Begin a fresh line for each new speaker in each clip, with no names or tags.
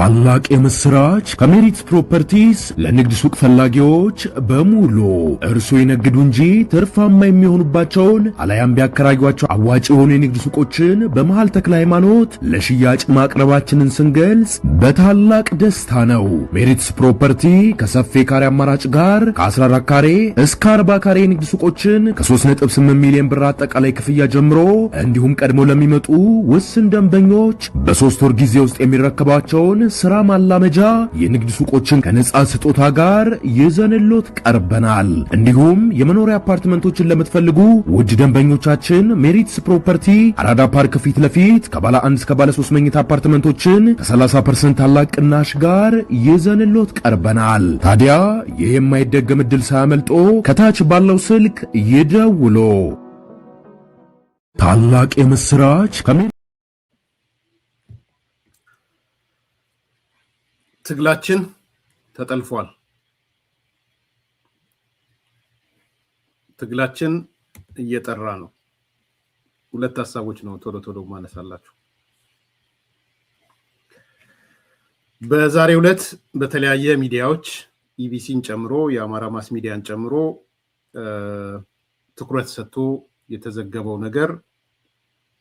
ታላቅ የምስራች ከሜሪት ፕሮፐርቲስ ለንግድ ሱቅ ፈላጊዎች በሙሉ እርሶ ይነግዱ እንጂ ትርፋማ የሚሆኑባቸውን አለያም ቢያከራዩአቸው አዋጭ የሆኑ የንግድ ሱቆችን በመሃል ተክለ ሃይማኖት ለሽያጭ ማቅረባችንን ስንገልጽ በታላቅ ደስታ ነው። ሜሪትስ ፕሮፐርቲ ከሰፊ ካሬ አማራጭ ጋር ከ14 ካሬ እስከ 40 ካሬ የንግድ ሱቆችን ከ3.8 ሚሊዮን ብር አጠቃላይ ክፍያ ጀምሮ እንዲሁም ቀድሞ ለሚመጡ ውስን ደንበኞች በ3 ወር ጊዜ ውስጥ የሚረከባቸውን ስራ ማላመጃ የንግድ ሱቆችን ከነጻ ስጦታ ጋር ይዘንሎት ቀርበናል። እንዲሁም የመኖሪያ አፓርትመንቶችን ለምትፈልጉ ውድ ደንበኞቻችን ሜሪትስ ፕሮፐርቲ አራዳ ፓርክ ፊት ለፊት ከባለ 1 እስከ ባለ 3 መኝታ አፓርትመንቶችን ከ30% ታላቅ ቅናሽ ጋር ይዘንሎት ቀርበናል። ታዲያ ይህ የማይደገም ዕድል ሳያመልጦ ከታች ባለው ስልክ ይደውሉ። ታላቅ የምስራች
ትግላችን ተጠልፏል። ትግላችን እየጠራ ነው። ሁለት ሐሳቦች ነው ቶሎ ማነሳላችሁ። በዛሬው ዕለት በተለያየ ሚዲያዎች ኢቢሲን ጨምሮ የአማራ ማስ ሚዲያን ጨምሮ ትኩረት ሰጥቶ የተዘገበው ነገር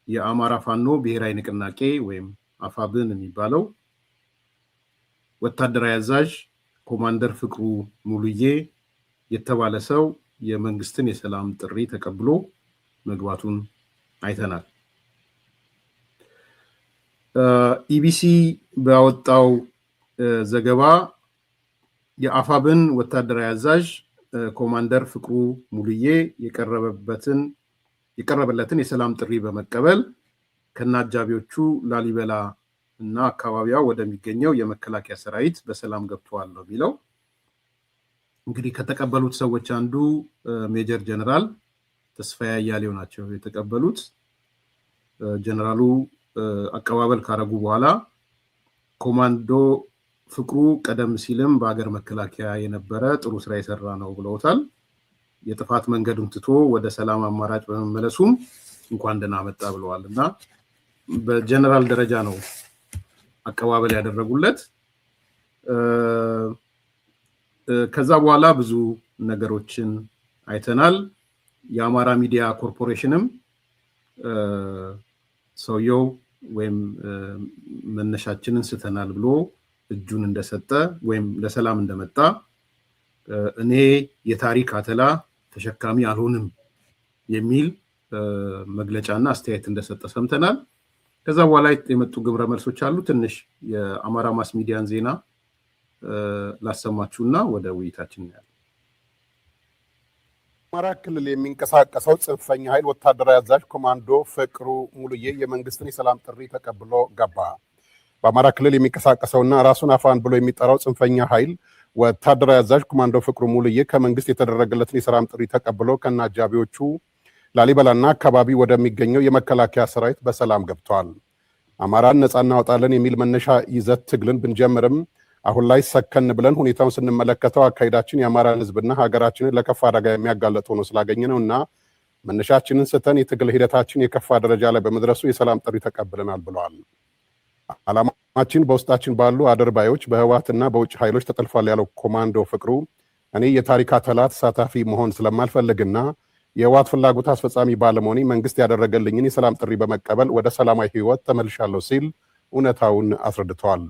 የአማራ ፋኖ ብሔራዊ ንቅናቄ ወይም አፋብን የሚባለው ወታደራዊ አዛዥ ኮማንደር ፍቅሩ ሙሉዬ የተባለ ሰው የመንግስትን የሰላም ጥሪ ተቀብሎ መግባቱን አይተናል። ኢቢሲ ባወጣው ዘገባ የአፋብን ወታደራዊ አዛዥ ኮማንደር ፍቅሩ ሙሉዬ የቀረበለትን የሰላም ጥሪ በመቀበል ከነአጃቢዎቹ ላሊበላ እና አካባቢዋ ወደሚገኘው የመከላከያ ሰራዊት በሰላም ገብተዋል ነው የሚለው። እንግዲህ ከተቀበሉት ሰዎች አንዱ ሜጀር ጀነራል ተስፋዬ አያሌው ናቸው የተቀበሉት። ጀነራሉ አቀባበል ካረጉ በኋላ ኮማንዶ ፍቅሩ ቀደም ሲልም በአገር መከላከያ የነበረ ጥሩ ስራ የሰራ ነው ብለውታል። የጥፋት መንገዱን ትቶ ወደ ሰላም አማራጭ በመመለሱም እንኳን ደህና መጣ ብለዋል እና በጀነራል ደረጃ ነው አቀባበል ያደረጉለት። ከዛ በኋላ ብዙ ነገሮችን አይተናል። የአማራ ሚዲያ ኮርፖሬሽንም ሰውየው ወይም መነሻችንን ስተናል ብሎ እጁን እንደሰጠ ወይም ለሰላም እንደመጣ እኔ የታሪክ አተላ ተሸካሚ አልሆንም የሚል መግለጫና አስተያየት እንደሰጠ ሰምተናል። ከዛ በኋላ የመጡ ግብረ መልሶች አሉ። ትንሽ የአማራ ማስ ሚዲያን ዜና ላሰማችሁና ወደ ውይይታችን ነው።
አማራ ክልል የሚንቀሳቀሰው ጽንፈኛ ኃይል ወታደራዊ አዛዥ ኮማንዶ ፍቅሩ ሙሉዬ የመንግስትን የሰላም ጥሪ ተቀብሎ ገባ። በአማራ ክልል የሚንቀሳቀሰውና ራሱን አፋን ብሎ የሚጠራው ጽንፈኛ ኃይል ወታደራዊ አዛዥ ኮማንዶ ፍቅሩ ሙሉዬ ከመንግስት የተደረገለትን የሰላም ጥሪ ተቀብሎ ከነአጃቢዎቹ ላሊበላና አካባቢ ወደሚገኘው የመከላከያ ሰራዊት በሰላም ገብተዋል። አማራን ነፃ እናወጣለን የሚል መነሻ ይዘት ትግልን ብንጀምርም አሁን ላይ ሰከን ብለን ሁኔታውን ስንመለከተው አካሄዳችን የአማራን ህዝብና ሀገራችንን ለከፋ አደጋ የሚያጋለጥ ሆኖ ስላገኘነውና መነሻችንን ስተን የትግል ሂደታችን የከፋ ደረጃ ላይ በመድረሱ የሰላም ጥሪ ተቀብለናል ብለዋል። ዓላማችን በውስጣችን ባሉ አድርባዮች በህወሓትና በውጭ ኃይሎች ተጠልፏል ያለው ኮማንዶ ፍቅሩ እኔ የታሪክ አተላ ተሳታፊ መሆን ስለማልፈልግና የህወሓት ፍላጎት አስፈጻሚ ባለመሆኔ መንግስት ያደረገልኝን የሰላም ጥሪ በመቀበል ወደ ሰላማዊ ህይወት ተመልሻለሁ ሲል እውነታውን አስረድተዋል።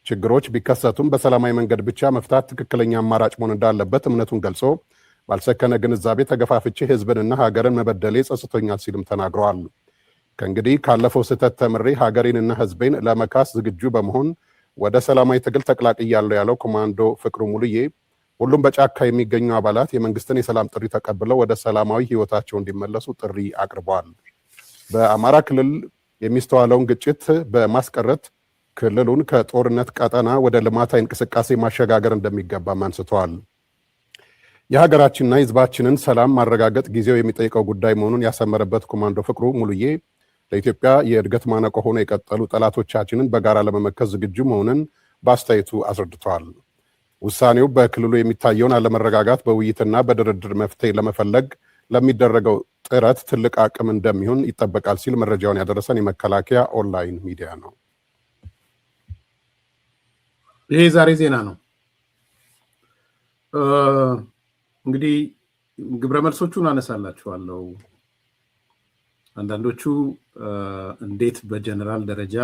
ችግሮች ቢከሰቱም በሰላማዊ መንገድ ብቻ መፍታት ትክክለኛ አማራጭ መሆን እንዳለበት እምነቱን ገልጾ ባልሰከነ ግንዛቤ ተገፋፍቼ ህዝብንና ሀገርን መበደሌ ጸጽቶኛል ሲልም ተናግረዋል። ከእንግዲህ ካለፈው ስህተት ተምሬ ሀገሬንና ህዝቤን ለመካስ ዝግጁ በመሆን ወደ ሰላማዊ ትግል ተቀላቅያለሁ ያለው ኮማንዶ ፍቅሩ ሙሉዬ ሁሉም በጫካ የሚገኙ አባላት የመንግስትን የሰላም ጥሪ ተቀብለው ወደ ሰላማዊ ህይወታቸው እንዲመለሱ ጥሪ አቅርበዋል። በአማራ ክልል የሚስተዋለውን ግጭት በማስቀረት ክልሉን ከጦርነት ቀጠና ወደ ልማታዊ እንቅስቃሴ ማሸጋገር እንደሚገባም አንስተዋል። የሀገራችንና የህዝባችንን ሰላም ማረጋገጥ ጊዜው የሚጠይቀው ጉዳይ መሆኑን ያሰመረበት ኮማንዶ ፍቅሩ ሙሉዬ ለኢትዮጵያ የእድገት ማነቆ ሆኖ የቀጠሉ ጠላቶቻችንን በጋራ ለመመከት ዝግጁ መሆኑን በአስተያየቱ አስረድተዋል። ውሳኔው በክልሉ የሚታየውን አለመረጋጋት በውይይትና በድርድር መፍትሄ ለመፈለግ ለሚደረገው ጥረት ትልቅ አቅም እንደሚሆን ይጠበቃል ሲል መረጃውን ያደረሰን የመከላከያ ኦንላይን ሚዲያ ነው።
ይሄ ዛሬ ዜና ነው። እንግዲህ ግብረ መልሶቹን አነሳላችኋለሁ። አንዳንዶቹ እንዴት በጀነራል ደረጃ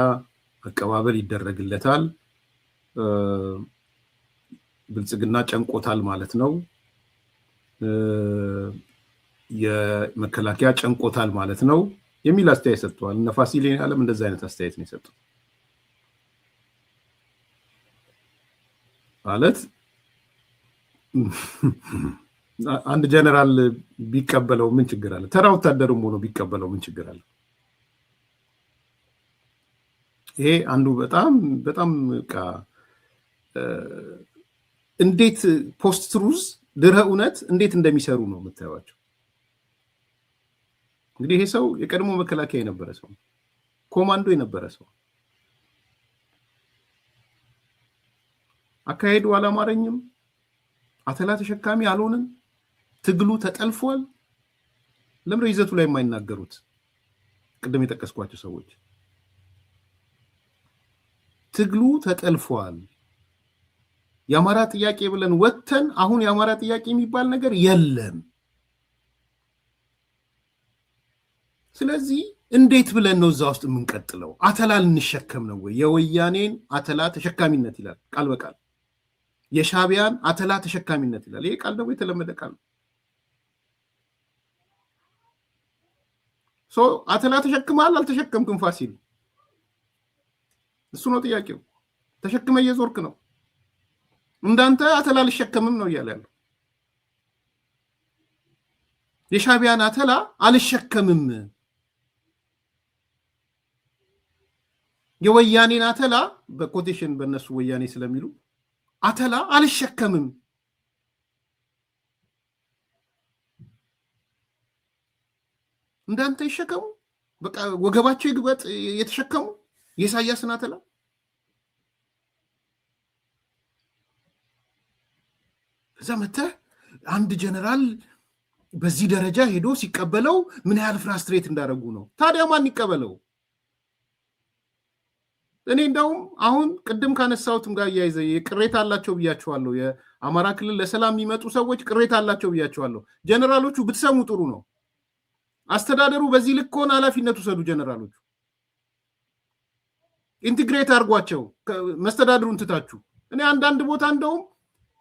አቀባበል ይደረግለታል፣ ብልጽግና ጨንቆታል ማለት ነው፣ የመከላከያ ጨንቆታል ማለት ነው የሚል አስተያየት ሰጥተዋል። እነ ፋሲል ዓለም እንደዛ አይነት አስተያየት ነው የሰጡት። ማለት አንድ ጀነራል ቢቀበለው ምን ችግር አለ? ተራ ወታደርም ሆኖ ቢቀበለው ምን ችግር አለ? ይሄ አንዱ በጣም በጣም እንዴት ፖስት ትሩዝ ድረ እውነት እንዴት እንደሚሰሩ ነው የምታዩዋቸው። እንግዲህ ይሄ ሰው የቀድሞ መከላከያ የነበረ ሰው፣ ኮማንዶ የነበረ ሰው፣ አካሄዱ አላማረኝም፣ አተላ ተሸካሚ አልሆንም፣ ትግሉ ተጠልፏል። ለምን ይዘቱ ላይ የማይናገሩት? ቅድም የጠቀስኳቸው ሰዎች ትግሉ ተጠልፏል፣ የአማራ ጥያቄ ብለን ወተን አሁን የአማራ ጥያቄ የሚባል ነገር የለም። ስለዚህ እንዴት ብለን ነው እዛ ውስጥ የምንቀጥለው? አተላ ልንሸከም ነው ወይ? የወያኔን አተላ ተሸካሚነት ይላል ቃል በቃል፣ የሻቢያን አተላ ተሸካሚነት ይላል። ይሄ ቃል ደግሞ የተለመደ ቃል ነው። አተላ ተሸክመሃል አልተሸከምክም? ፋሲል እሱ ነው ጥያቄው። ተሸክመ እየዞርክ ነው። እንዳንተ አተላ አልሸከምም ነው እያለ ያለው። የሻቢያን አተላ አልሸከምም፣ የወያኔን አተላ በኮቴሽን በእነሱ ወያኔ ስለሚሉ አተላ አልሸከምም። እንዳንተ ይሸከሙ፣ በቃ ወገባቸው ይግበጥ የተሸከሙ የኢሳያስን አተላ። ከዛ መተህ አንድ ጀነራል በዚህ ደረጃ ሄዶ ሲቀበለው ምን ያህል ፍራስትሬት እንዳደረጉ ነው። ታዲያ ማን ይቀበለው? እኔ እንደውም አሁን ቅድም ካነሳሁትም ጋር እያይዘ ቅሬታ አላቸው ብያቸዋለሁ። የአማራ ክልል ለሰላም የሚመጡ ሰዎች ቅሬታ አላቸው ብያቸዋለሁ። ጀነራሎቹ ብትሰሙ ጥሩ ነው። አስተዳደሩ በዚህ ልክ ከሆነ ኃላፊነት ውሰዱ። ጀነራሎቹ ኢንቲግሬት አድርጓቸው መስተዳድሩን ትታችሁ። እኔ አንዳንድ ቦታ እንደውም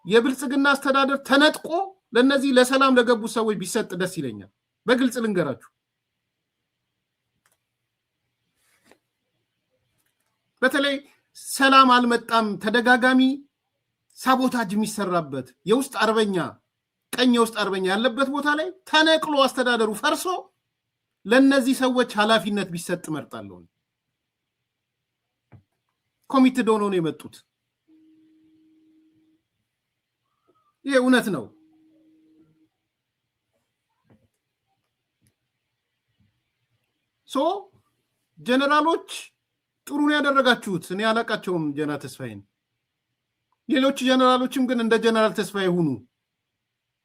የብልጽግና አስተዳደር ተነጥቆ ለነዚህ ለሰላም ለገቡ ሰዎች ቢሰጥ ደስ ይለኛል። በግልጽ ልንገራችሁ። በተለይ ሰላም አልመጣም ተደጋጋሚ ሳቦታጅ የሚሰራበት የውስጥ አርበኛ ቀኝ የውስጥ አርበኛ ያለበት ቦታ ላይ ተነቅሎ አስተዳደሩ ፈርሶ ለነዚህ ሰዎች ኃላፊነት ቢሰጥ መርጣለሁ። ኮሚትድ ሆነው ነው የመጡት። ይሄ እውነት ነው። ጀነራሎች ጥሩ ነው ያደረጋችሁት። እኔ አላቃቸውም ጀነራል ተስፋዬን። ሌሎች ጀነራሎችም ግን እንደ ጀነራል ተስፋዬ ሁኑ።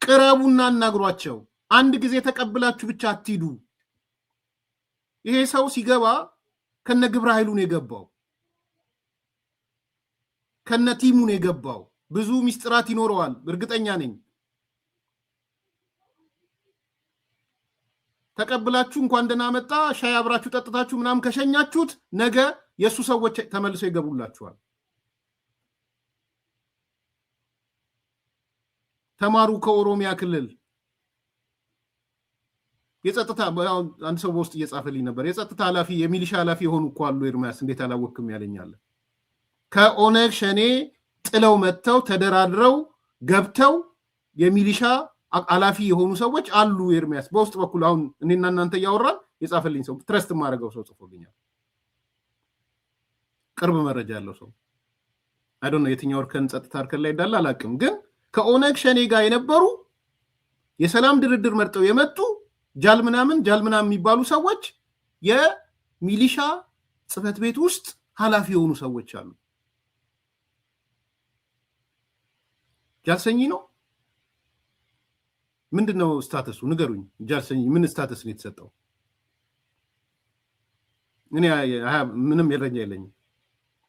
ቅረቡና አናግሯቸው። አንድ ጊዜ ተቀብላችሁ ብቻ አትሂዱ። ይሄ ሰው ሲገባ ከነ ግብረ ኃይሉ ነው የገባው፣ ከነ ቲሙ ነው የገባው። ብዙ ሚስጥራት ይኖረዋል እርግጠኛ ነኝ። ተቀብላችሁ እንኳን ደህና መጣ ሻይ አብራችሁ ጠጥታችሁ ምናምን ከሸኛችሁት ነገ የሱ ሰዎች ተመልሰው ይገቡላችኋል። ተማሩ ከኦሮሚያ ክልል የጸጥታ አንድ ሰው በውስጥ እየጻፈልኝ ነበር። የጸጥታ ኃላፊ የሚሊሻ ኃላፊ የሆኑ እኮ አሉ። ኤርሚያስ እንዴት አላወቅም ያለኛል። ከኦነግ ሸኔ ጥለው መጥተው ተደራድረው ገብተው የሚሊሻ ኃላፊ የሆኑ ሰዎች አሉ። ኤርሚያስ በውስጥ በኩል አሁን እኔና እናንተ እያወራን የጻፈልኝ ሰው ትረስት ማድረገው ሰው ጽፎልኛል። ቅርብ መረጃ ያለው ሰው አይ ዶንት ኖ የትኛው እርከን ጸጥታ እርከን ላይ እንዳለ አላውቅም። ግን ከኦነግ ሸኔ ጋር የነበሩ የሰላም ድርድር መርጠው የመጡ ጃል ምናምን የሚባሉ ሰዎች የሚሊሻ ጽህፈት ቤት ውስጥ ኃላፊ የሆኑ ሰዎች አሉ። ጃልሰኝ ነው ምንድነው ስታተሱ? ንገሩኝ። ጃልሰኝ ምን ስታተስ ነው የተሰጠው? እኔ ምንም መረጃ የለኝም።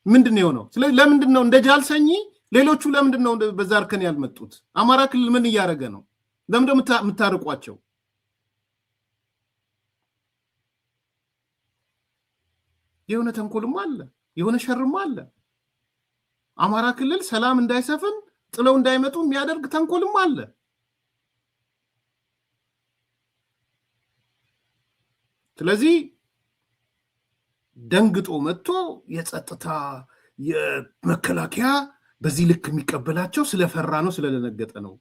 ምንድነው የሆነው? ስለዚህ ለምንድነው እንደ ጃልሰኝ ሌሎቹ ለምንድነው በዛ እርከን ያልመጡት? አማራ ክልል ምን እያደረገ ነው? ለምንድነው የምታርቋቸው? የሆነ ተንኮልም አለ፣ የሆነ ሸርም አለ። አማራ ክልል ሰላም እንዳይሰፍን ጥለው እንዳይመጡ የሚያደርግ ተንኮልም አለ። ስለዚህ ደንግጦ መጥቶ የጸጥታ የመከላከያ በዚህ ልክ የሚቀበላቸው ስለፈራ ነው፣ ስለደነገጠ ነው።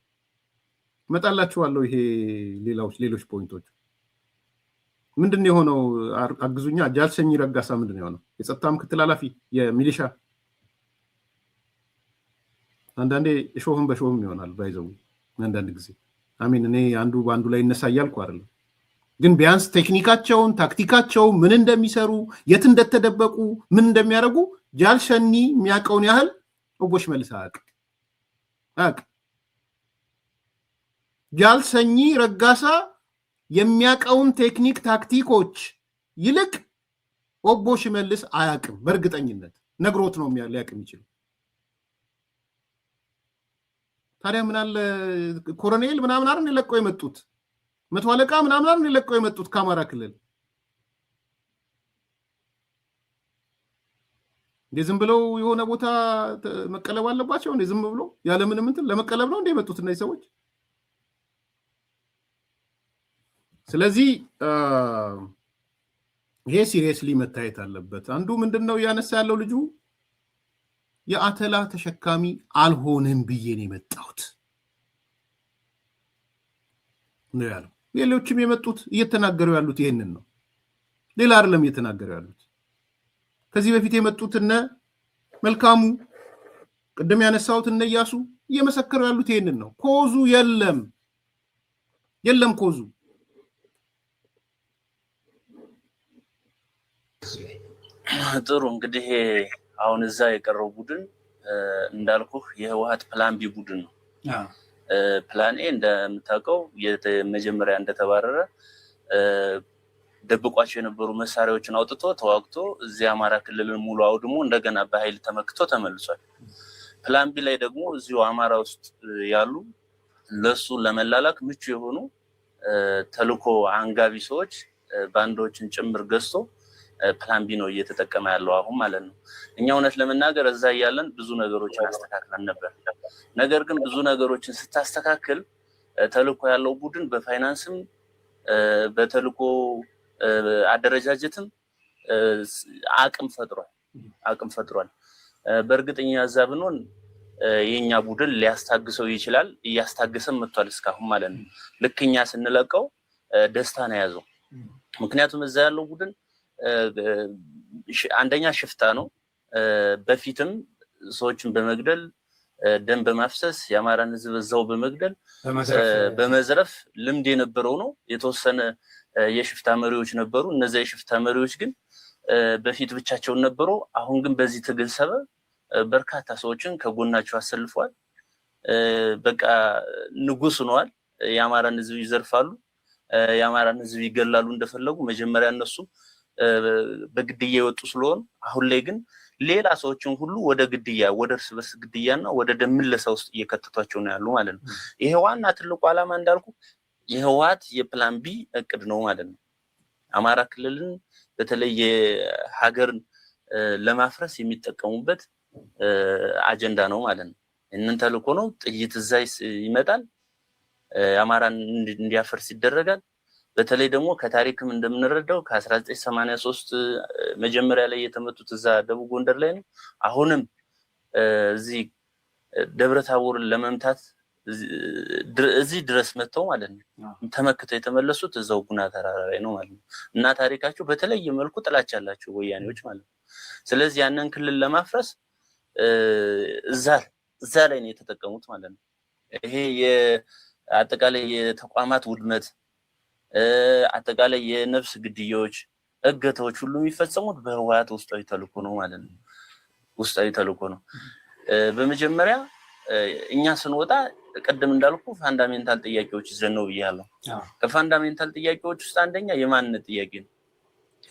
እመጣላችኋለሁ። ይሄ ሌሎች ፖይንቶች ምንድነው የሆነው? አግዙኛ። ጃልሰኝ ረጋሳ ምንድነው የሆነው? የጸጥታ ምክትል ኃላፊ የሚሊሻ አንዳንዴ እሾህም በሾህም ይሆናል ባይዘው አንዳንድ ጊዜ አሚን። እኔ አንዱ በአንዱ ላይ ይነሳ እያልኩ አይደለም፣ ግን ቢያንስ ቴክኒካቸውን ታክቲካቸው ምን እንደሚሰሩ የት እንደተደበቁ ምን እንደሚያደርጉ ጃልሸኒ የሚያውቀውን ያህል ኦቦ ሽመልስ አያውቅም። ጃልሰኝ ረጋሳ የሚያውቀውን ቴክኒክ ታክቲኮች ይልቅ ኦቦ ሽመልስ አያውቅም። በእርግጠኝነት ነግሮት ነው ሊያውቅ የሚችለው። ታዲያ ምን አለ ኮሎኔል ምናምን አይደል ለቀው የመጡት? መቶ አለቃ ምናምን አይደል ለቀው የመጡት ከአማራ ክልል? ዝም ብለው የሆነ ቦታ መቀለብ አለባቸው እንዴ? ዝም ብሎ ያለምንም እንትን ለመቀለብ ነው እንዴ የመጡት እነዚህ ሰዎች? ስለዚህ ይሄ ሲሪየስሊ መታየት አለበት። አንዱ ምንድነው ያነሳ ያለው ልጁ የአተላ ተሸካሚ አልሆንም ብዬ ነው የመጣሁት ነው ያለው። ሌሎችም የመጡት እየተናገሩ ያሉት ይሄንን ነው፣ ሌላ አይደለም እየተናገሩ ያሉት። ከዚህ በፊት የመጡት እነ መልካሙ ቅድም ያነሳሁት እነ ኢያሱ እየመሰከሩ ያሉት ይሄንን ነው። ኮዙ የለም ኮዙ።
ጥሩ እንግዲህ አሁን እዛ የቀረው ቡድን እንዳልኩህ የህወሓት ፕላን ቢ ቡድን ነው። ፕላን ኤ እንደምታውቀው መጀመሪያ እንደተባረረ ደብቋቸው የነበሩ መሳሪያዎችን አውጥቶ ተዋግቶ እዚህ አማራ ክልልን ሙሉ አውድሞ እንደገና በኃይል ተመክቶ ተመልሷል። ፕላን ቢ ላይ ደግሞ እዚሁ አማራ ውስጥ ያሉ ለሱ ለመላላክ ምቹ የሆኑ ተልኮ አንጋቢ ሰዎች ባንዶችን ጭምር ገዝቶ ፕላን ቢ ነው እየተጠቀመ ያለው አሁን ማለት ነው። እኛ እውነት ለመናገር እዛ ያለን ብዙ ነገሮችን አስተካክለን ነበር። ነገር ግን ብዙ ነገሮችን ስታስተካክል ተልኮ ያለው ቡድን በፋይናንስም በተልኮ አደረጃጀትም አቅም ፈጥሯል። በእርግጠኛ እዛ ብንሆን የኛ ቡድን ሊያስታግሰው ይችላል፣ እያስታገሰም መጥቷል እስካሁን ማለት ነው። ልክኛ ስንለቀው ደስታ ነው ያዘው። ምክንያቱም እዛ ያለው ቡድን አንደኛ ሽፍታ ነው። በፊትም ሰዎችን በመግደል ደም በማፍሰስ የአማራን ሕዝብ እዛው በመግደል በመዝረፍ ልምድ የነበረው ነው። የተወሰነ የሽፍታ መሪዎች ነበሩ። እነዚያ የሽፍታ መሪዎች ግን በፊት ብቻቸውን ነበሩ። አሁን ግን በዚህ ትግል ሰበብ በርካታ ሰዎችን ከጎናቸው አሰልፈዋል። በቃ ንጉስ ሆነዋል። የአማራን ሕዝብ ይዘርፋሉ፣ የአማራን ሕዝብ ይገላሉ እንደፈለጉ። መጀመሪያ እነሱ በግድያ የወጡ ስለሆኑ አሁን ላይ ግን ሌላ ሰዎችን ሁሉ ወደ ግድያ ወደ እርስ በርስ ግድያና ወደ ደም ምለሳ ውስጥ እየከተቷቸው ነው ያሉ ማለት ነው። ይሄ ዋና ትልቁ ዓላማ እንዳልኩ የህወሓት የፕላን ቢ እቅድ ነው ማለት ነው። አማራ ክልልን በተለይ የሀገርን ለማፍረስ የሚጠቀሙበት አጀንዳ ነው ማለት ነው። እነን ተልኮ ነው። ጥይት እዛ ይመጣል፣ አማራን እንዲያፈርስ ይደረጋል። በተለይ ደግሞ ከታሪክም እንደምንረዳው ከ1983 መጀመሪያ ላይ የተመቱት እዛ ደቡብ ጎንደር ላይ ነው። አሁንም እዚህ ደብረታቦርን ለመምታት እዚህ ድረስ መጥተው ማለት ነው ተመክተው የተመለሱት እዛው ጉና ተራራ ላይ ነው ማለት ነው። እና ታሪካቸው በተለየ መልኩ ጥላቻ ያላቸው ወያኔዎች ማለት ነው። ስለዚህ ያንን ክልል ለማፍረስ እዛ ላይ ነው የተጠቀሙት ማለት ነው። ይሄ የአጠቃላይ የተቋማት ውድመት፣ አጠቃላይ የነፍስ ግድያዎች፣ እገታዎች ሁሉ የሚፈጸሙት በህወሓት ውስጣዊ ተልኮ ነው ማለት ነው። ውስጣዊ ተልኮ ነው። በመጀመሪያ እኛ ስንወጣ ቅድም እንዳልኩ ፋንዳሜንታል ጥያቄዎች ይዘን ነው ብያለሁ። ከፋንዳሜንታል ጥያቄዎች ውስጥ አንደኛ የማንነት ጥያቄ ነው።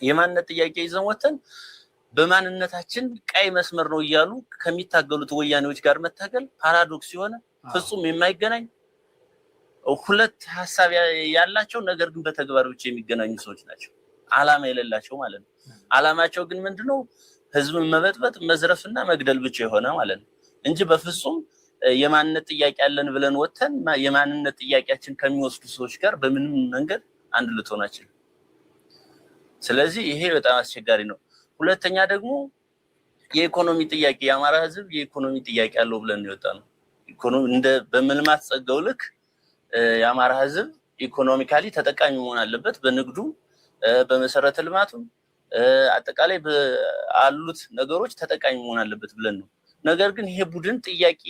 የማንነት ጥያቄ ይዘን ወተን በማንነታችን ቀይ መስመር ነው እያሉ ከሚታገሉት ወያኔዎች ጋር መታገል ፓራዶክስ የሆነ ፍጹም የማይገናኝ ሁለት ሐሳብ ያላቸው ነገር ግን በተግባር ብቻ የሚገናኙ ሰዎች ናቸው። ዓላማ የሌላቸው ማለት ነው። ዓላማቸው ግን ምንድነው? ህዝብን መበጥበጥ፣ መዝረፍና መግደል ብቻ የሆነ ማለት ነው እንጂ በፍጹም የማንነት ጥያቄ ያለን ብለን ወተን የማንነት ጥያቄያችን ከሚወስዱ ሰዎች ጋር በምንም መንገድ አንድ ልትሆን አትችልም። ስለዚህ ይሄ በጣም አስቸጋሪ ነው። ሁለተኛ ደግሞ የኢኮኖሚ ጥያቄ የአማራ ህዝብ የኢኮኖሚ ጥያቄ አለው ብለን ነው የወጣነው። ኢኮኖሚ እንደ በመልማት ጸጋው ልክ የአማራ ህዝብ ኢኮኖሚካሊ ተጠቃሚ መሆን አለበት፣ በንግዱ በመሰረተ ልማቱ አጠቃላይ በአሉት ነገሮች ተጠቃሚ መሆን አለበት ብለን ነው። ነገር ግን ይሄ ቡድን ጥያቄ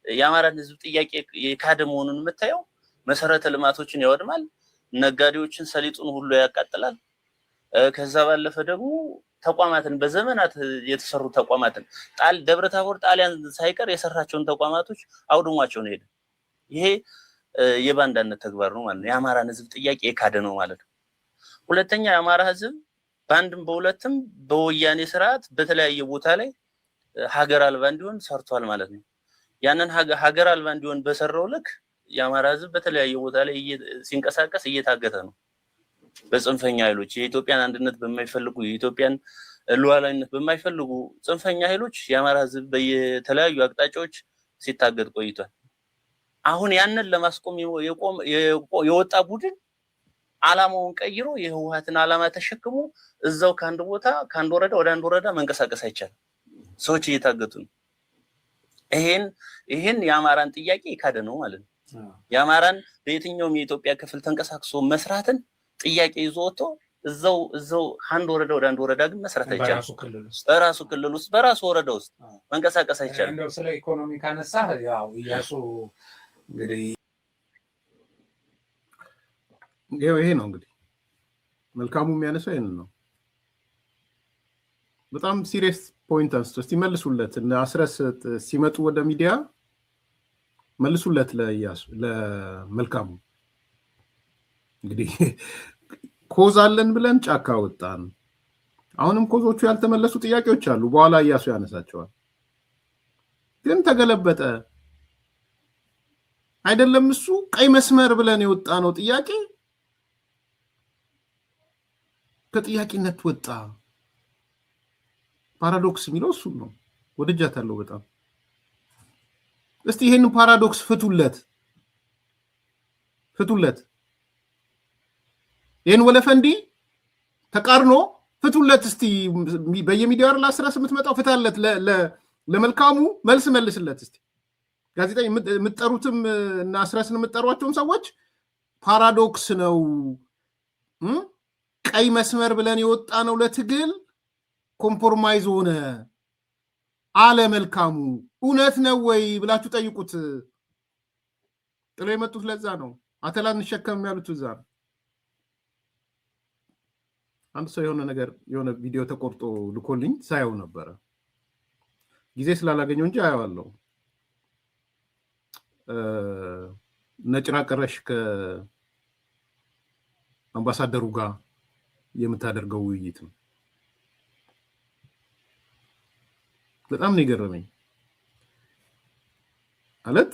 የአማራን ህዝብ ጥያቄ የካደ መሆኑን የምታየው መሰረተ ልማቶችን ያወድማል፣ ነጋዴዎችን ሰሊጡን ሁሉ ያቃጥላል። ከዛ ባለፈ ደግሞ ተቋማትን በዘመናት የተሰሩ ተቋማትን ደብረታቦር ጣሊያን ሳይቀር የሰራቸውን ተቋማቶች አውድሟቸው ነው ሄደ። ይሄ የባንዳነት ተግባር ነው ማለት ነው። የአማራን ህዝብ ጥያቄ የካደ ነው ማለት ነው። ሁለተኛ የአማራ ህዝብ በአንድም በሁለትም በወያኔ ስርዓት በተለያየ ቦታ ላይ ሀገር አልባ እንዲሆን ሰርቷል ማለት ነው። ያንን ሀገር አልባ እንዲሆን በሰራው ልክ የአማራ ህዝብ በተለያየ ቦታ ላይ ሲንቀሳቀስ እየታገተ ነው በጽንፈኛ ኃይሎች። የኢትዮጵያን አንድነት በማይፈልጉ የኢትዮጵያን ሉዓላዊነት በማይፈልጉ ጽንፈኛ ኃይሎች የአማራ ህዝብ በየተለያዩ አቅጣጫዎች ሲታገት ቆይቷል። አሁን ያንን ለማስቆም የወጣ ቡድን ዓላማውን ቀይሮ የህወሓትን ዓላማ ተሸክሞ እዛው ከአንድ ቦታ ከአንድ ወረዳ ወደ አንድ ወረዳ መንቀሳቀስ አይቻልም። ሰዎች እየታገቱ ነው። ይሄን የአማራን ጥያቄ የካደ ነው ማለት ነው። የአማራን በየትኛውም የኢትዮጵያ ክፍል ተንቀሳቅሶ መስራትን ጥያቄ ይዞ ወጥቶ እዛው አንድ ወረዳ ወደ አንድ ወረዳ ግን መስራት አይቻልም። በራሱ ክልል ውስጥ በራሱ ወረዳ ውስጥ መንቀሳቀስ አይቻልም።
እንደው ስለ ኢኮኖሚ ካነሳ ያው ኢያሱ እንግዲህ
ይሄ ነው እንግዲህ መልካሙ የሚያነሳው ይሄን ነው። በጣም ሲሪየስ ፖይንት አንስቶ እስቲ መልሱለት እና አስረስ ሲመጡ ወደ ሚዲያ መልሱለት ለኢያሱ ለመልካሙ። እንግዲህ ኮዝ አለን ብለን ጫካ ወጣን። አሁንም ኮዞቹ ያልተመለሱ ጥያቄዎች አሉ። በኋላ ኢያሱ ያነሳቸዋል። ግን ተገለበጠ አይደለም እሱ ቀይ መስመር ብለን የወጣ ነው ጥያቄ ከጥያቄነት ወጣ። ፓራዶክስ የሚለው እሱ ነው። ወደጃታለሁ በጣም። እስቲ ይሄንን ፓራዶክስ ፍቱለት። ይሄን ወለፈንዲ ተቃርኖ ፍቱለት እስቲ። በየሚዲያው ላይ አስራስ የምትመጣው ፍታለት። ለመልካሙ መልስ መልስለት እስቲ። ጋዜጠኛ የምትጠሩትም እና አስራስን የምትጠሯቸውም ሰዎች ፓራዶክስ ነው ቀይ መስመር ብለን የወጣ ነው ለትግል ኮምፕሮማይዝ ሆነ አለ መልካሙ። እውነት ነው ወይ ብላችሁ ጠይቁት። ጥሎ የመጡት ለዛ ነው። አተላ እንሸከም ያሉት እዛ ነው። አንድ ሰው የሆነ ቪዲዮ ተቆርጦ ልኮልኝ ሳየው ነበረ። ጊዜ ስላላገኘው እንጂ አየዋለሁ። ነጭና ቀረሽ ከአምባሳደሩ ጋር የምታደርገው ውይይት ነው። በጣም ነው የገረመኝ። ማለት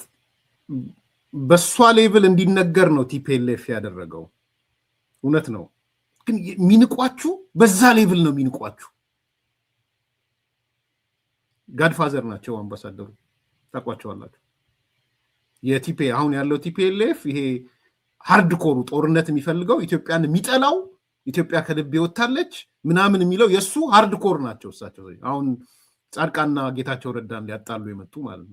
በሷ ሌቭል እንዲነገር ነው ቲፒኤልኤፍ ያደረገው። እውነት ነው፣ ግን የሚንቋችሁ በዛ ሌቭል ነው የሚንቋችሁ። ጋድፋዘር ናቸው አምባሳደሩ፣ ታውቋቸዋላችሁ። አሁን ያለው ቲፒኤልኤፍ ይሄ ሃርድኮሩ ጦርነት የሚፈልገው ኢትዮጵያን የሚጠላው ኢትዮጵያ ከልብ ወጣለች ምናምን የሚለው የሱ ሃርድኮር ናቸው እሳቸው። አሁን ጻድቃንና ጌታቸው ረዳን ሊያጣሉ የመጡ ማለት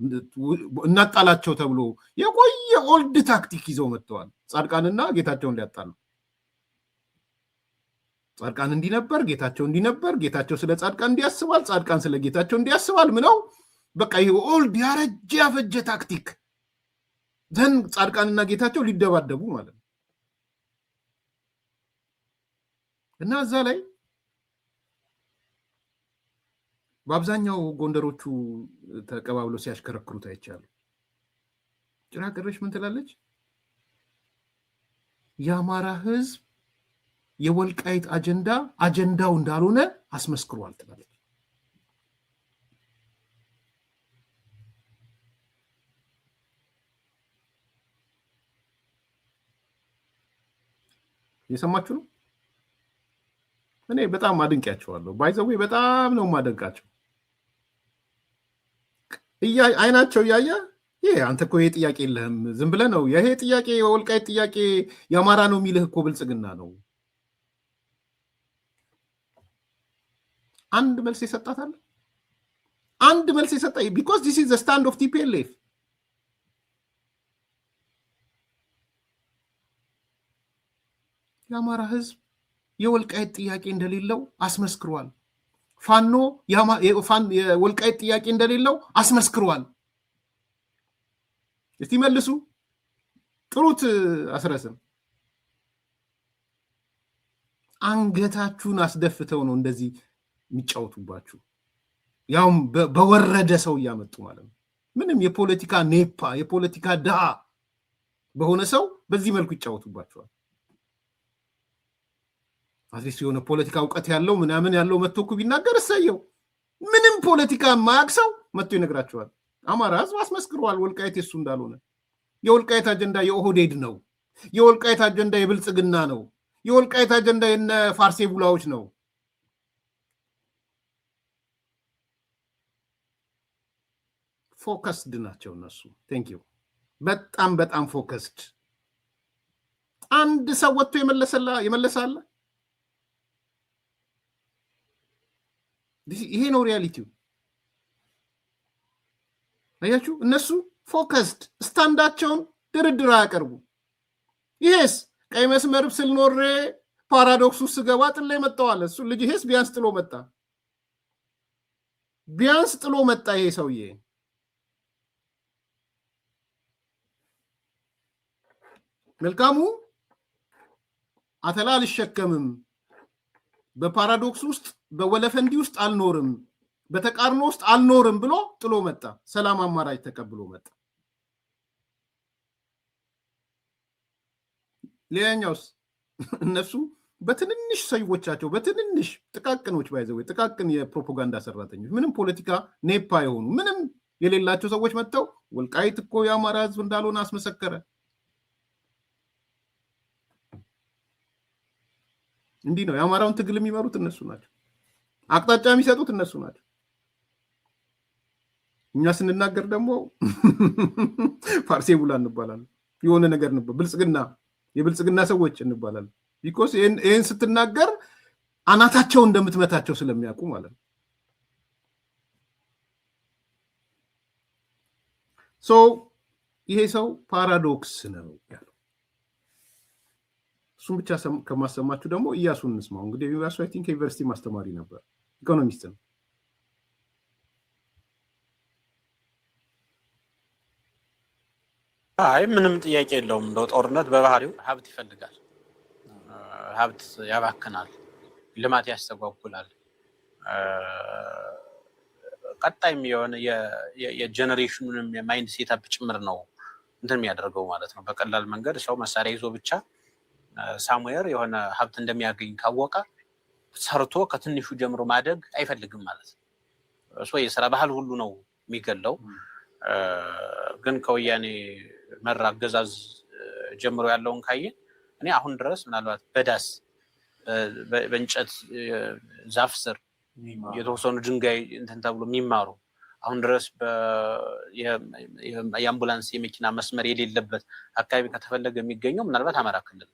እናጣላቸው ተብሎ የቆየ ኦልድ ታክቲክ ይዘው መጥተዋል። ጻድቃንና ጌታቸውን ሊያጣሉ። ጻድቃን እንዲነበር ጌታቸው እንዲነበር፣ ጌታቸው ስለ ጻድቃን እንዲያስባል፣ ጻድቃን ስለ ጌታቸው እንዲያስባል። ምነው በቃ ይሄ ኦልድ ያረጀ ያፈጀ ታክቲክ ዘን ጻድቃንና ጌታቸው ሊደባደቡ ማለት ነው። እና እዛ ላይ በአብዛኛው ጎንደሮቹ ተቀባብለው ሲያሽከረክሩት አይቻሉ። ጭራ ቀረሽ ምን ትላለች? የአማራ ህዝብ የወልቃይት አጀንዳው እንዳልሆነ አስመስክሯል ትላለች። የሰማችሁ ነው። እኔ በጣም አድንቄያቸዋለሁ። ባይዘዌ በጣም ነው ማደንቃቸው። አይናቸው እያየ ይሄ አንተ እኮ ይሄ ጥያቄ የለህም ዝም ብለህ ነው ይሄ ጥያቄ የወልቃይት ጥያቄ የአማራ ነው የሚልህ እኮ ብልጽግና ነው። አንድ መልስ የሰጣታል። አንድ መልስ የሰጣ because this is the stand of TPLF። የአማራ ህዝብ የወልቃይት ጥያቄ እንደሌለው አስመስክሯል። ፋኖ የወልቃይት ጥያቄ እንደሌለው አስመስክሯል። እስቲ መልሱ፣ ጥሩት። አስረስም አንገታችሁን አስደፍተው ነው እንደዚህ የሚጫወቱባችሁ። ያውም በወረደ ሰው እያመጡ ማለት ነው። ምንም የፖለቲካ ኔፓ የፖለቲካ ድሃ በሆነ ሰው በዚህ መልኩ ይጫወቱባቸዋል። አትሊስት የሆነ ፖለቲካ እውቀት ያለው ምናምን ያለው መጥቶ እኮ ቢናገር እሰየው። ምንም ፖለቲካ የማያውቅ ሰው መጥቶ ይነግራቸዋል። አማራ ህዝብ አስመስክሯል ወልቃይት የሱ እንዳልሆነ። የወልቃይት አጀንዳ የኦህዴድ ነው። የወልቃይት አጀንዳ የብልጽግና ነው። የወልቃይት አጀንዳ የነ ፋርሴ ቡላዎች ነው። ፎከስድ ናቸው እነሱ። ቴንክ ዩ በጣም በጣም ፎከስድ። አንድ ሰው ወጥቶ የመለሳለ? ይሄ ነው ሪያሊቲው። አያችሁ፣ እነሱ ፎከስድ ስታንዳቸውን ድርድር አያቀርቡ። ይሄስ ቀይ መስመር ስል ኖሬ ፓራዶክሱ ስገባ ጥሎ መጣዋል። እሱ ልጅ ይሄስ ቢያንስ ጥሎ መጣ። ቢያንስ ጥሎ መጣ ይሄ ሰውዬ። መልካሙ አተላ አልሸከምም፣ በፓራዶክስ ውስጥ በወለፈንዲ ውስጥ አልኖርም፣ በተቃርኖ ውስጥ አልኖርም ብሎ ጥሎ መጣ። ሰላም አማራጭ ተቀብሎ መጣ። ሌላኛውስ እነሱ በትንንሽ ሰዎቻቸው በትንንሽ ጥቃቅኖች ባይዘው ጥቃቅን የፕሮፓጋንዳ ሰራተኞች ምንም ፖለቲካ ኔፓ የሆኑ ምንም የሌላቸው ሰዎች መጥተው ወልቃይት እኮ የአማራ ህዝብ እንዳልሆነ አስመሰከረ። እንዲህ ነው የአማራውን ትግል የሚመሩት እነሱ ናቸው። አቅጣጫ የሚሰጡት እነሱ ናቸው። እኛ ስንናገር ደግሞ ፋርሴ ቡላ እንባላለን። የሆነ ነገር ብልጽግና የብልጽግና ሰዎች እንባላለን። ቢኮዝ ይህን ስትናገር አናታቸው እንደምትመታቸው ስለሚያውቁ ማለት ነው። ይሄ ሰው ፓራዶክስ ነው ያለው። እሱም ብቻ ከማሰማችሁ ደግሞ እያሱን እንስማው። እንግዲህ እያሱ አይ ቲንክ ዩኒቨርሲቲ ማስተማሪ ነበር፣ ኢኮኖሚስት ነው።
አይ ምንም ጥያቄ የለውም። እንደው ጦርነት በባህሪው ሀብት ይፈልጋል፣ ሀብት ያባክናል፣ ልማት ያስተጓጉላል። ቀጣይም የሆነ የጀነሬሽኑንም የማይንድ ሴታፕ ጭምር ነው እንትን የሚያደርገው ማለት ነው። በቀላል መንገድ ሰው መሳሪያ ይዞ ብቻ ሳሙኤር የሆነ ሀብት እንደሚያገኝ ካወቀ ሰርቶ ከትንሹ ጀምሮ ማደግ አይፈልግም ማለት ነው። እሱ የስራ ባህል ሁሉ ነው የሚገለው። ግን ከወያኔ መራ አገዛዝ ጀምሮ ያለውን ካየን እኔ አሁን ድረስ ምናልባት በዳስ በእንጨት ዛፍ ስር የተወሰኑ ድንጋይ እንትን ተብሎ የሚማሩ አሁን ድረስ የአምቡላንስ የመኪና መስመር የሌለበት አካባቢ ከተፈለገ የሚገኘው ምናልባት አማራ ክልል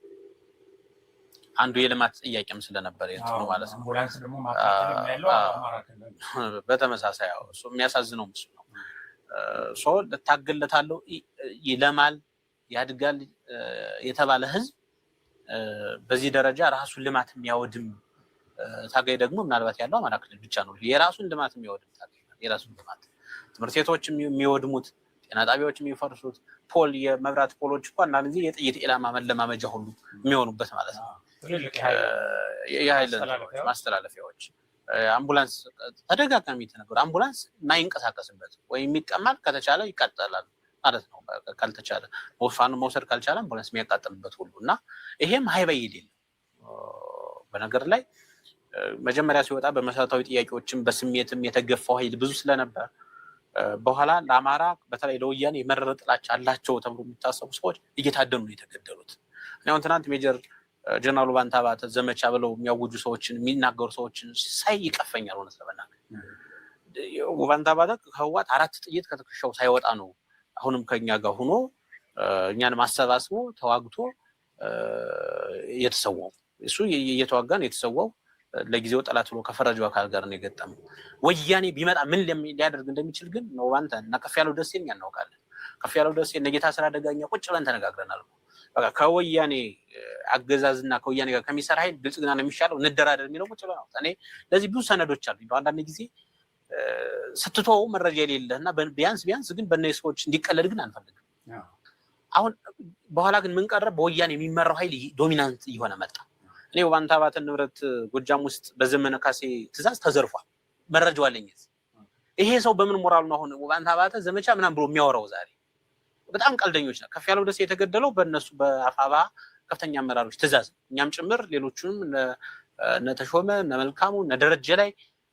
አንዱ የልማት ጥያቄም ስለነበር ነው ማለት ነው።
አምቡላንስ ደግሞ ማካከል ያለው አማራ ክልል
በተመሳሳይ እሱ የሚያሳዝነው ምስል ነው። ሶ ልታገለታለው ይለማል ያድጋል የተባለ ህዝብ በዚህ ደረጃ ራሱን ልማት የሚያወድም ታጋይ ደግሞ ምናልባት ያለው አማራ ክልል ብቻ ነው። የራሱን ልማት የሚያወድም ታጋይ የራሱን ልማት ትምህርት ቤቶች የሚወድሙት፣ ጤና ጣቢያዎች የሚፈርሱት፣ የመብራት ፖሎች እንኳን አንዳንድ ጊዜ የጥይት ኢላማ መለማመጃ ሁሉ የሚሆኑበት ማለት ነው። የኃይል ማስተላለፊያዎች፣ አምቡላንስ ተደጋጋሚ ተነገሩ። አምቡላንስ የማይንቀሳቀስበት ወይ የሚቀማል ከተቻለ ይቃጠላል ማለት ነው። ካልተቻለ ፋኑ መውሰድ ካልቻለ አምቡላንስ የሚያቃጥልበት ሁሉ እና ይሄም ሀይባይ የሌለው በነገር ላይ መጀመሪያ ሲወጣ በመሰረታዊ ጥያቄዎችም በስሜትም የተገፋው ኃይል ብዙ ስለነበር በኋላ ለአማራ በተለይ ለወያኔ የመረረ ጥላቻ አላቸው ተብሎ የሚታሰቡ ሰዎች እየታደኑ ነው የተገደሉት። አሁን ትናንት ሜጀር ጀነራል ባንታ ባተ ዘመቻ ብለው የሚያውጁ ሰዎችን የሚናገሩ ሰዎችን ሳይ ይቀፈኛል። ሆነ ስለበና ባንታ ባተ ከህዋት 4 ጥይት ከተከሻው ሳይወጣ ነው አሁንም ከኛ ጋር ሆኖ እኛን ማሰባስቦ ተዋግቶ የተሰዋው። እሱ እየተዋጋን የተሰዋው ለጊዜው ጠላት ብሎ ከፈረጀው አካል ጋር ነው የገጠመው። ወያኔ ቢመጣ ምን ሊያደርግ እንደሚችል ግን ነው ባንታ እና ከፍያለው ደሴን ያናውቃለን። ከፍያለው ደሴ ነጌታ ስራ ደጋኛ ቁጭ ብለን ተነጋግረናል። በቃ ከወያኔ አገዛዝና ከወያኔ ጋር ከሚሰራ ኃይል ብልጽግና ነው የሚሻለው እንደራደር የሚለው ቁጭ ብለን ነው። እኔ ለዚህ ብዙ ሰነዶች አሉ። አንዳንድ ጊዜ ስትተው መረጃ የሌለህና ቢያንስ ግን በእነዚህ ሰዎች እንዲቀለድ ግን አንፈልግም። አሁን በኋላ ግን ምን ቀረ? በወያኔ የሚመራው ኃይል ዶሚናንት እየሆነ መጣ። እኔ ባንታ ባተ ንብረት ጎጃም ውስጥ በዘመነ ካሴ ትእዛዝ ተዘርፏል። መረጃው አለኝ። ይሄ ሰው በምን ሞራሉ ነው አሁን ባንታ ባተ ዘመቻ ምናምን ብሎ የሚያወራው? ዛሬ በጣም ቀልደኞች ነው። ከፍያለው ደሴ የተገደለው በእነሱ በአፋባ ከፍተኛ አመራሮች ትእዛዝ፣ እኛም ጭምር ሌሎቹንም እነ ተሾመ እነ መልካሙ እነ ደረጀ ላይ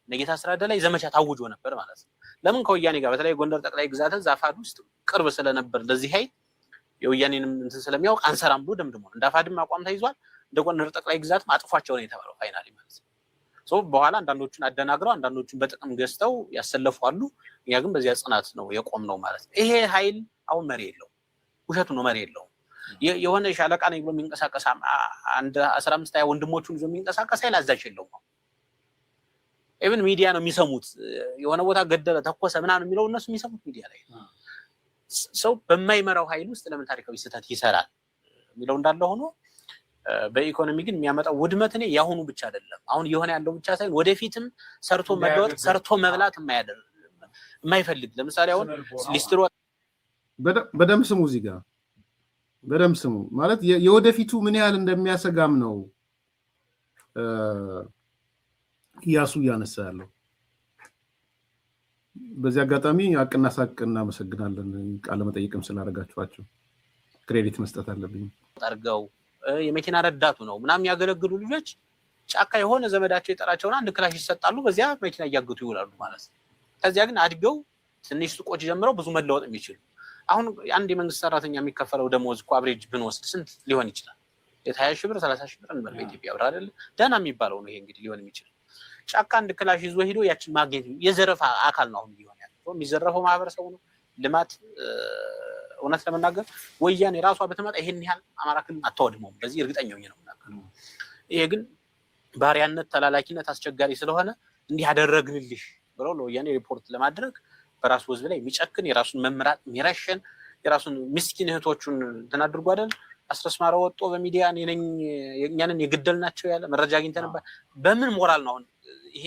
ነጌታ ስራደ ላይ ዘመቻ ታውጆ ነበር ማለት ነው። ለምን? ከወያኔ ጋር በተለይ ጎንደር ጠቅላይ ግዛት ዛፋድ ውስጥ ቅርብ ስለነበር ለዚህ ኃይል የወያኔንም እንትን ስለሚያውቅ አንሰራም ብሎ ደምድሞ እንዳፋድም አቋም ተይዟል። እንደ ጎንደር ጠቅላይ ግዛት አጥፏቸው ነው የተባለው ፋይናሊ ማለት ነው። በኋላ አንዳንዶቹን አደናግረው አንዳንዶቹን በጥቅም ገዝተው ያሰለፉ። እኛ ግን በዚያ ጽናት ነው የቆምነው ማለት ነው። ይሄ ኃይል አሁን መሪ የለው፣ ውሸቱ ነው። መሪ የለው። የሆነ ሻለቃ ነኝ ብሎ የሚንቀሳቀስ አንድ 15 20 ወንድሞቹን ይዞ የሚንቀሳቀስ ኃይል አዛዥ የለውም። ኢቭን ሚዲያ ነው የሚሰሙት። የሆነ ቦታ ገደለ ተኮሰ ምናምን የሚለው እነሱ የሚሰሙት ሚዲያ ላይ። ሰው በማይመራው ኃይል ውስጥ ለምን ታሪካዊ ስህተት ይሰራል የሚለው እንዳለ ሆኖ በኢኮኖሚ ግን የሚያመጣው ውድመት እኔ ያሁኑ ብቻ አይደለም፣ አሁን የሆነ ያለው ብቻ ሳይሆን ወደፊትም ሰርቶ መለወጥ ሰርቶ መብላት የማይፈልግ ለምሳሌ አሁን ሊስትሮ
በደም ስሙ፣ እዚህ ጋር በደም ስሙ ማለት የወደፊቱ ምን ያህል እንደሚያሰጋም ነው እያሱ እያነሳ ያለው። በዚህ አጋጣሚ አቅና ሳቅ እናመሰግናለን። ቃለ መጠይቅም ስላደረጋችኋቸው ክሬዲት መስጠት አለብኝ።
አርገው የመኪና ረዳቱ ነው ምናምን ያገለግሉ ልጆች ጫካ የሆነ ዘመዳቸው የጠራቸውና አንድ ክላሽ ይሰጣሉ። በዚያ መኪና እያገቱ ይውላሉ ማለት ነው። ከዚያ ግን አድገው ትንሽ ሱቆች ጀምረው ብዙ መለወጥ የሚችሉ አሁን አንድ የመንግስት ሰራተኛ የሚከፈለው ደሞዝ እኮ አብሬጅ ብንወስድ ስንት ሊሆን ይችላል? 20 ሺህ ብር 30 ሺህ ብር እንበል በኢትዮጵያ ብር አይደል? ደህና የሚባለው ነው ይሄ እንግዲህ ሊሆን የሚችል። ጫካ አንድ ክላሽ ይዞ ሄዶ ያችን ማግኘት የዘረፋ አካል ነው አሁን ሊሆን ያለው። የሚዘረፈው ማህበረሰቡ ነው። ልማት እውነት ለመናገር ወያኔ ራሷ በተመጣ ይሄን ያህል አማራ ክልል አታወድመውም። በዚህ እርግጠኛ ነኝ ነው የምናገረው። ይሄ ግን ባሪያነት፣ ተላላኪነት አስቸጋሪ ስለሆነ እንዲህ ያደረግንልሽ ብለው ለወያኔ ሪፖርት ለማድረግ በራሱ ህዝብ ላይ የሚጨክን የራሱን መምራት የሚረሸን የራሱን ምስኪን እህቶቹን እንትን አድርጎ አይደል አስረስማራ ወጦ በሚዲያ እኛንን የገደልናቸው ያለ መረጃ አግኝተንበት በምን ሞራል ነው አሁን ይሄ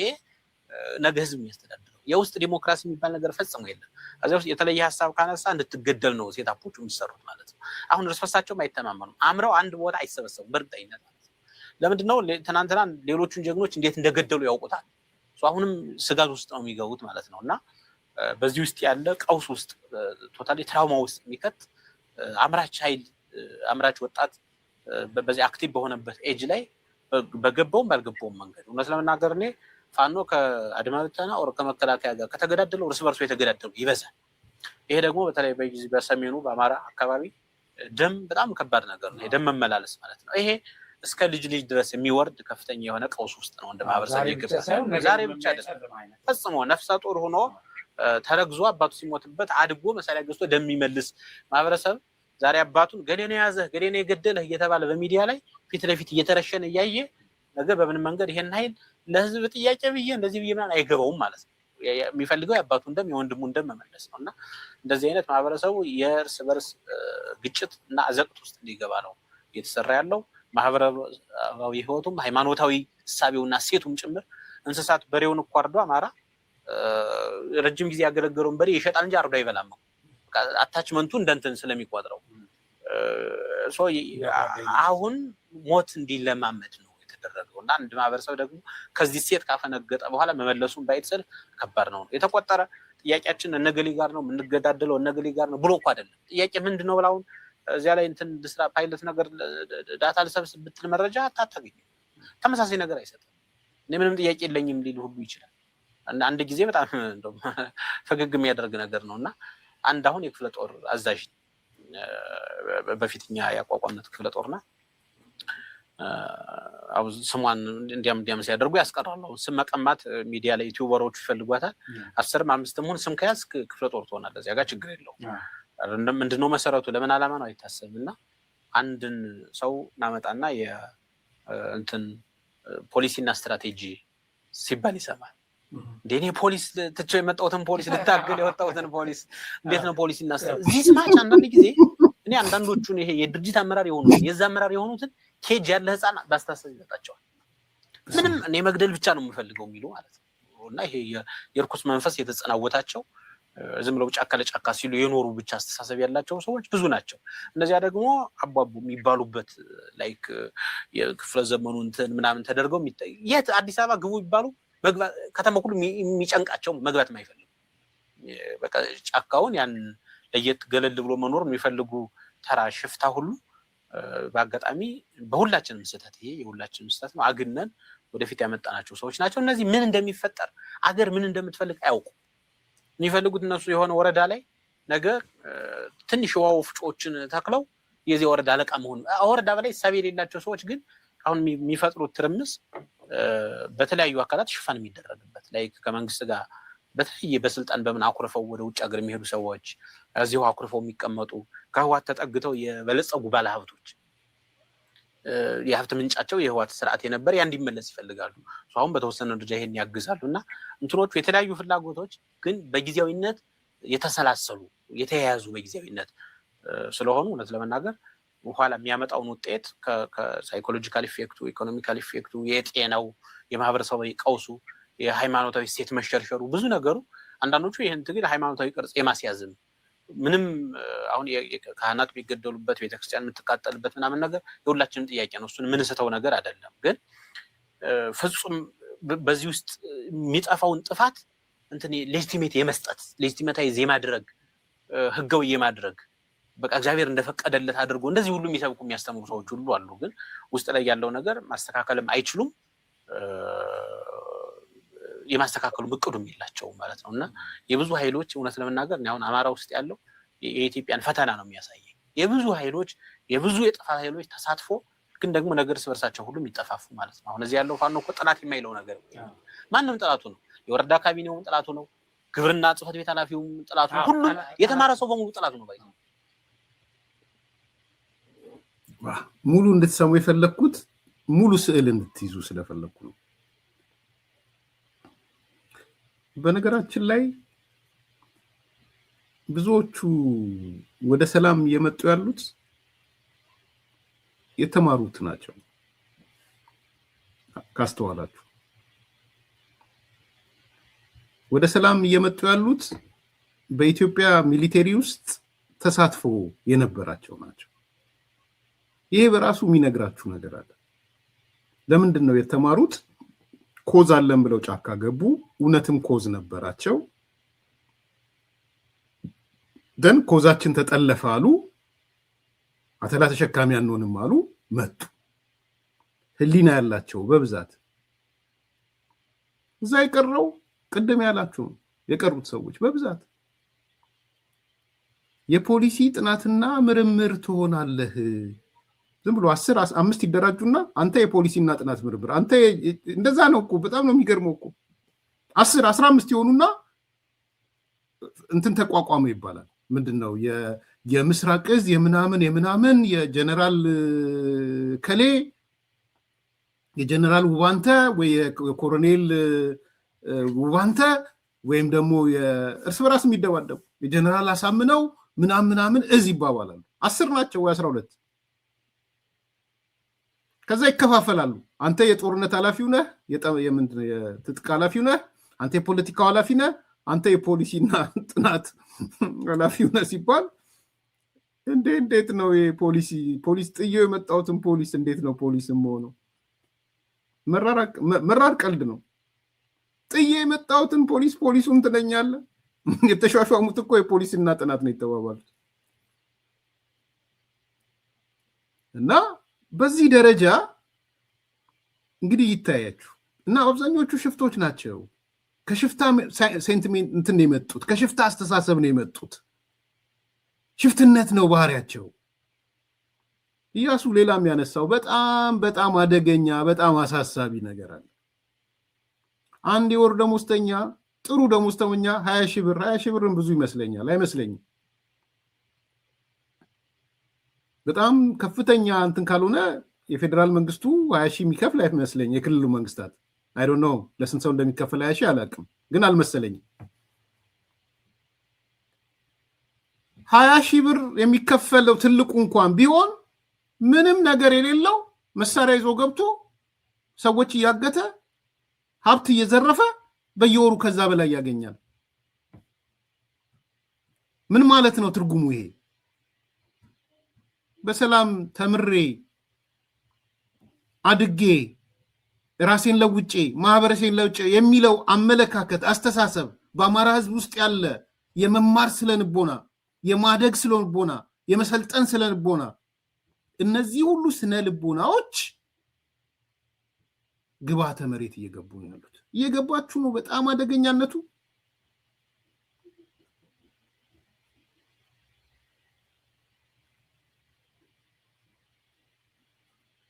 ነገ ህዝብ የሚያስተዳድረው? የውስጥ ዲሞክራሲ የሚባል ነገር ፈጽሞ የለም። ከዚያ ውስጥ የተለየ ሀሳብ ካነሳ እንድትገደል ነው ሴታፖቹ የሚሰሩት ማለት ነው። አሁን እርስ በርሳቸውም አይተማመኑም። አምረው አንድ ቦታ አይሰበሰቡም በእርግጠኝነት ማለት ነው። ለምንድነው? ትናንትና ሌሎቹን ጀግኖች እንዴት እንደገደሉ ያውቁታል። አሁንም ስጋት ውስጥ ነው የሚገቡት ማለት ነው። እና በዚህ ውስጥ ያለ ቀውስ ውስጥ ቶታሊ ትራውማ ውስጥ የሚከት አምራች ኃይል አምራች ወጣት በዚህ አክቲቭ በሆነበት ኤጅ ላይ በገባውም ባልገባውም መንገድ እውነት ለመናገር እኔ ፋኖ ከአድማ ብተና ኦር ከመከላከያ ጋር ከተገዳደለው እርስ በርሱ የተገዳደሉ ይበዛል። ይሄ ደግሞ በተለይ በሰሜኑ በአማራ አካባቢ ደም በጣም ከባድ ነገር ነው። የደም መመላለስ ማለት ነው። ይሄ እስከ ልጅ ድረስ የሚወርድ ከፍተኛ የሆነ ቀውስ ውስጥ ነው እንደ ማህበረሰብ ይገባል። ዛሬ ብቻ አይደለም፣ ፈጽሞ ነፍሰ ጡር ሆኖ ተረግዞ አባቱ ሲሞትበት አድጎ መሳሪያ ገዝቶ ደም የሚመልስ ማህበረሰብ ዛሬ አባቱን ገሌ ነው ያዘህ ገሌ ነው የገደለህ እየተባለ በሚዲያ ላይ ፊት ለፊት እየተረሸነ እያየ ነገ በምን መንገድ ይሄን ኃይል ለህዝብ ጥያቄ ብዬ እንደዚህ ብዬ ምናምን አይገባውም ማለት ነው። የሚፈልገው የአባቱን ደም የወንድሙን ደም መመለስ ነው። እና እንደዚህ አይነት ማህበረሰቡ የእርስ በርስ ግጭት እና አዘቅት ውስጥ እንዲገባ ነው እየተሰራ ያለው። ማህበራዊ ህይወቱም ሃይማኖታዊ እሳቤውና ሴቱም ጭምር እንስሳት በሬውን እኮ አርዶ አማራ ረጅም ጊዜ ያገለገለውን በሬ ይሸጣል እንጂ አርዶ አይበላም። አታችመንቱ እንደንትን ስለሚቆጥረው አሁን ሞት እንዲለማመድ ነው የተደረገው። እና አንድ ማህበረሰብ ደግሞ ከዚህ ሴት ካፈነገጠ በኋላ መመለሱን ባይተሰል ከባድ ነው። የተቆጠረ ጥያቄያችን እነገሌ ጋር ነው የምንገዳደለው እነገሌ ጋር ነው ብሎ እኮ አይደለም። ጥያቄ ምንድነው ብላውን እዚያ ላይ እንትን ስራ ፓይለት ነገር ዳታ ልሰብስብ ብትል መረጃ አታገኝም። ተመሳሳይ ነገር አይሰጥም። እኔ ምንም ጥያቄ የለኝም ሊል ሁሉ ይችላል። አንድ ጊዜ በጣም እንደውም ፈገግ የሚያደርግ ነገር ነው። እና አንድ አሁን የክፍለ ጦር አዛዥ በፊትኛ ያቋቋምነት ክፍለ ጦርና ስሟን እንዲያም ሲያደርጉ ያስቀራሉ። ስም መቀማት ሚዲያ ላይ ዩቲዩበሮች ይፈልጓታል። 10ም 5ም ሆነ ስም ከያዝ ክፍለ ጦር ትሆናለህ። እዚያ ጋር ችግር የለውም። ምንድነው መሰረቱ ለምን ዓላማ ነው አይታሰብምና አንድን ሰው እናመጣና እንትን ፖሊሲና ስትራቴጂ ሲባል ይሰማል። እንደኔ ፖሊስ ትቼው የመጣሁትን ፖሊስ ልታገል የወጣሁትን ፖሊስ እንዴት ነው ፖሊሲና ስትራቴጂ እዚህ ስማች አንዳንድ ጊዜ እኔ አንዳንዶቹን ይሄ የድርጅት አመራር የሆኑትን ኬጅ ያለ ህፃን ባስተሳሰብ ይመጣቸዋል። ምንም እኔ መግደል ብቻ ነው የምፈልገው የሚሉ ማለት ነው። እና ይሄ የርኩስ መንፈስ የተጸናወታቸው ዝም ብለው ጫካ ለጫካ ሲሉ የኖሩ ብቻ አስተሳሰብ ያላቸው ሰዎች ብዙ ናቸው። እነዚያ ደግሞ አባቡ የሚባሉበት ላይክ የክፍለ ዘመኑ እንትን ምናምን ተደርገው የት አዲስ አበባ ግቡ ይባሉ ከተማ ሁሉ የሚጨንቃቸው መግባት የማይፈልጉ በቃ ጫካውን ያን ለየት ገለል ብሎ መኖር የሚፈልጉ ተራ ሽፍታ ሁሉ በአጋጣሚ በሁላችንም ስህተት ይሄ የሁላችንም ስህተት ነው አግነን ወደፊት ያመጣናቸው ሰዎች ናቸው። እነዚህ ምን እንደሚፈጠር አገር ምን እንደምትፈልግ አያውቁ። የሚፈልጉት እነሱ የሆነ ወረዳ ላይ ነገ ትንሽ ዋው ፍጮችን ተክለው የዚህ ወረዳ አለቃ መሆን ወረዳ በላይ ሳቢ የሌላቸው ሰዎች ግን አሁን የሚፈጥሩት ትርምስ በተለያዩ አካላት ሽፋን የሚደረግበት ላይ ከመንግስት ጋር በተለየ በስልጣን በምን አኩርፈው ወደ ውጭ ሀገር የሚሄዱ ሰዎች እዚሁ አኩርፈው የሚቀመጡ ከህዋት ተጠግተው የበለጸጉ ባለሀብቶች የሀብት ምንጫቸው የህዋት ስርዓት የነበር ያ እንዲመለስ ይፈልጋሉ። አሁን በተወሰነ ደረጃ ይሄን ያግዛሉ እና እንትኖቹ የተለያዩ ፍላጎቶች ግን በጊዜያዊነት የተሰላሰሉ የተያያዙ በጊዜያዊነት ስለሆኑ እውነት ለመናገር በኋላ የሚያመጣውን ውጤት ከሳይኮሎጂካል ኢፌክቱ ኢኮኖሚካል ኢፌክቱ የጤናው የማህበረሰባዊ ቀውሱ የሃይማኖታዊ ሴት መሸርሸሩ ብዙ ነገሩ አንዳንዶቹ ይህን ትግል ሃይማኖታዊ ቅርጽ የማስያዝም ምንም አሁን ካህናት የሚገደሉበት ቤተክርስቲያን የምትቃጠልበት ምናምን ነገር የሁላችንም ጥያቄ ነው። እሱን ምንስተው ነገር አይደለም። ግን ፍጹም በዚህ ውስጥ የሚጠፋውን ጥፋት እንትን ሌጂቲሜት የመስጠት ሌጂቲሜታይዝ የማድረግ ህጋዊ የማድረግ በቃ እግዚአብሔር እንደፈቀደለት አድርጎ እንደዚህ ሁሉ የሚሰብኩ የሚያስተምሩ ሰዎች ሁሉ አሉ። ግን ውስጥ ላይ ያለው ነገር ማስተካከልም አይችሉም የማስተካከሉ እቅዱም የላቸውም ማለት ነው። እና የብዙ ኃይሎች እውነት ለመናገር አሁን አማራ ውስጥ ያለው የኢትዮጵያን ፈተና ነው የሚያሳየኝ። የብዙ ኃይሎች የብዙ የጥፋት ኃይሎች ተሳትፎ ግን ደግሞ ነገር ስበርሳቸው ሁሉ የሚጠፋፉ ማለት ነው። አሁን እዚህ ያለው ፋኖ እኮ ጥላት የማይለው ነገር ማንም ጥላቱ ነው። የወረዳ ካቢኔውም ጥላቱ ነው። ግብርና ጽሕፈት ቤት ኃላፊውም ጥላቱ ነው። ሁሉ የተማረ ሰው በሙሉ ጥላቱ ነው። ባይዘው
ሙሉ እንድትሰሙ የፈለኩት ሙሉ ስዕል እንድትይዙ ስለፈለኩ ነው። በነገራችን ላይ ብዙዎቹ ወደ ሰላም እየመጡ ያሉት የተማሩት ናቸው። ካስተዋላችሁ ወደ ሰላም እየመጡ ያሉት በኢትዮጵያ ሚሊቴሪ ውስጥ ተሳትፎ የነበራቸው ናቸው። ይሄ በራሱ የሚነግራችሁ ነገር አለ። ለምንድን ነው የተማሩት? ኮዝ አለን ብለው ጫካ ገቡ። እውነትም ኮዝ ነበራቸው። ደን ኮዛችን ተጠለፈ አሉ። አተላ ተሸካሚ አንሆንም አሉ። መጡ። ህሊና ያላቸው በብዛት እዛ የቀረው ቅድም ያላችሁ የቀሩት ሰዎች በብዛት የፖሊሲ ጥናትና ምርምር ትሆናለህ። ዝም ብሎ 10 5 ይደራጁና አንተ የፖሊሲና ጥናት ምርምር አንተ እንደዛ ነው እኮ በጣም ነው የሚገርመው እኮ 10 15 ይሆኑና እንትን ተቋቋመ ይባላል። ምንድነው የምስራቅ እዝ የምናምን የጀነራል ከሌ የጀነራል ውባንተ ወይ የኮሎኔል ውባንተ ወይም ደግሞ የእርስ በራስ የሚደባደቡ የጀነራል አሳምነው ምናምን እዝ ይባባላሉ። 10 ናቸው ወይ 12። ከዛ ይከፋፈላሉ። አንተ የጦርነት ኃላፊው ነህ፣ የትጥቅ ኃላፊው ነህ፣ አንተ የፖለቲካው ኃላፊ ነህ፣ አንተ የፖሊሲና ጥናት ኃላፊው ነህ ሲባል እንዴት ነው ፖሊስ ጥዬው የመጣሁትን ፖሊስ እንዴት ነው ፖሊስም ሆኖ? መራር ቀልድ ነው። ጥዬ የመጣሁትን ፖሊሱን ትለኛለህ። የተሿሿሙት እኮ የፖሊስና ጥናት ነው የተባባሉት። እና በዚህ ደረጃ እንግዲህ ይታያችሁ እና አብዛኞቹ ሽፍቶች ናቸው። ከሽፍታ ሴንቲሜንት እንትን ነው የመጡት፣ ከሽፍታ አስተሳሰብ ነው የመጡት። ሽፍትነት ነው ባህሪያቸው። ኢያሱ ሌላም ያነሳው በጣም አደገኛ በጣም አሳሳቢ ነገር አለ። አንድ የወር ደሞዝተኛ ጥሩ ደሞዝተኛ 20 ሺህ ብር 20 ሺህ ብርን ብዙ ይመስለኛል አይመስለኝም። በጣም ከፍተኛ እንትን ካልሆነ የፌደራል መንግስቱ 20 ሺህ የሚከፍል አይመስለኝ። የክልሉ መንግስታት አይ ዶንት ኖ ለስንት ሰው እንደሚከፈል 20 ሺህ አላውቅም፣ ግን አልመሰለኝም። 20 ሺህ ብር የሚከፈለው ትልቁ እንኳን ቢሆን ምንም ነገር የሌለው መሳሪያ ይዞ ገብቶ ሰዎች እያገተ ሀብት እየዘረፈ በየወሩ ከዛ በላይ ያገኛል። ምን ማለት ነው ትርጉሙ? ይሄ በሰላም ተምሬ አድጌ ራሴን ለውጬ ማህበረሰቤን ለውጬ የሚለው አመለካከት አስተሳሰብ በአማራ ህዝብ ውስጥ ያለ የመማር ስለንቦና፣ የማደግ ስለንቦና፣ የመሰልጠን ስለንቦና፣ እነዚህ ሁሉ ስነ ልቦናዎች ግባተ መሬት እየገቡ ነው ያሉት። እየገባችሁ ነው በጣም አደገኛነቱ።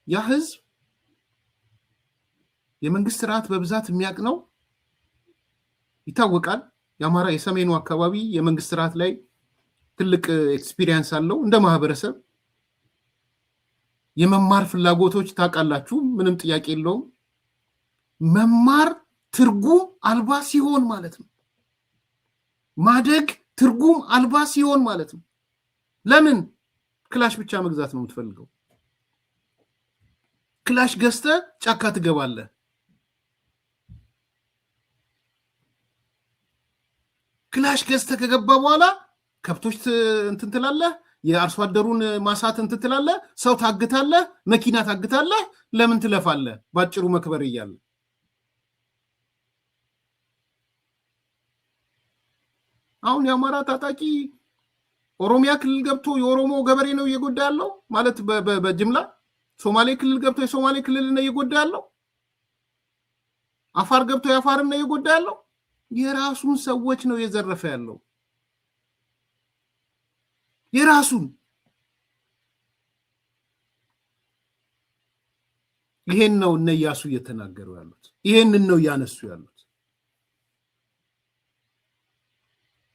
ያ ህዝብ የመንግስት ስርዓት በብዛት የሚያውቅ ነው ይታወቃል። የአማራ የሰሜኑ አካባቢ የመንግስት ስርዓት ላይ ትልቅ ኤክስፒሪየንስ አለው። እንደ ማህበረሰብ የመማር ፍላጎቶች ታውቃላችሁ፣ ምንም ጥያቄ የለውም። መማር ትርጉም አልባ ሲሆን ማለት ነው። ማደግ ትርጉም አልባ ሲሆን ማለት ነው። ለምን? ክላሽ ብቻ መግዛት ነው የምትፈልገው። ክላሽ ገዝተ ጫካ ትገባለህ። ክላሽ ገዝተ ከገባ በኋላ ከብቶች እንትን ትላለህ፣ የአርሶ አደሩን ማሳት እንትን ትላለህ፣ ሰው ታግታለህ፣ መኪና ታግታለህ። ለምን ትለፋለህ? ባጭሩ መክበር እያለ አሁን የአማራ ታጣቂ ኦሮሚያ ክልል ገብቶ የኦሮሞ ገበሬ ነው እየጎዳ ያለው ማለት በጅምላ ሶማሌ ክልል ገብቶ የሶማሌ ክልል ነው እየጎዳ ያለው። አፋር ገብቶ የአፋርን ነው እየጎዳ ያለው። የራሱን ሰዎች ነው እየዘረፈ ያለው የራሱን። ይሄን ነው እነ ኢያሱ እየተናገሩ ያሉት። ይሄንን ነው እያነሱ ያሉት።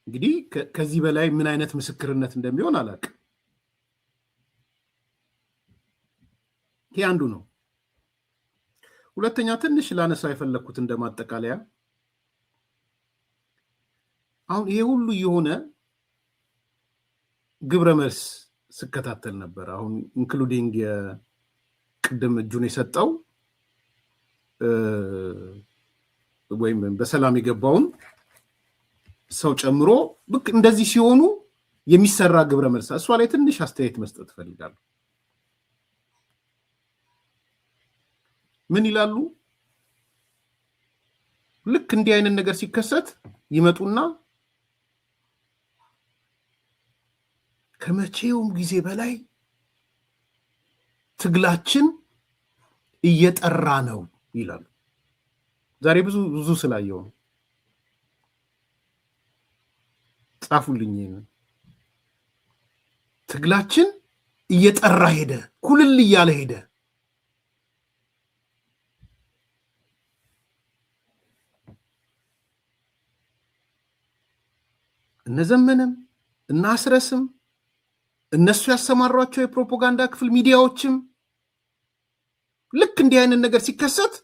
እንግዲህ ከዚህ በላይ ምን አይነት ምስክርነት እንደሚሆን አላውቅም። ይሄ አንዱ ነው። ሁለተኛ ትንሽ ላነሳ የፈለኩት እንደማጠቃለያ አሁን ይሄ ሁሉ የሆነ ግብረ መልስ ስከታተል ነበር። አሁን ኢንክሉዲንግ የቅድም እጁን የሰጠው ወይም በሰላም የገባውን ሰው ጨምሮ ብቅ እንደዚህ ሲሆኑ የሚሰራ ግብረ መልስ እሷ ላይ ትንሽ አስተያየት መስጠት እፈልጋለሁ። ምን ይላሉ? ልክ እንዲህ አይነት ነገር ሲከሰት ይመጡና ከመቼውም ጊዜ በላይ ትግላችን እየጠራ ነው ይላሉ። ዛሬ ብዙ ስላየው ነው። ጻፉልኝ። ትግላችን እየጠራ ሄደ፣ ኩልል እያለ ሄደ። እነዘመነም እናስረስም እነሱ ያሰማሯቸው የፕሮፓጋንዳ ክፍል ሚዲያዎችም ልክ እንዲህ አይነት ነገር ሲከሰት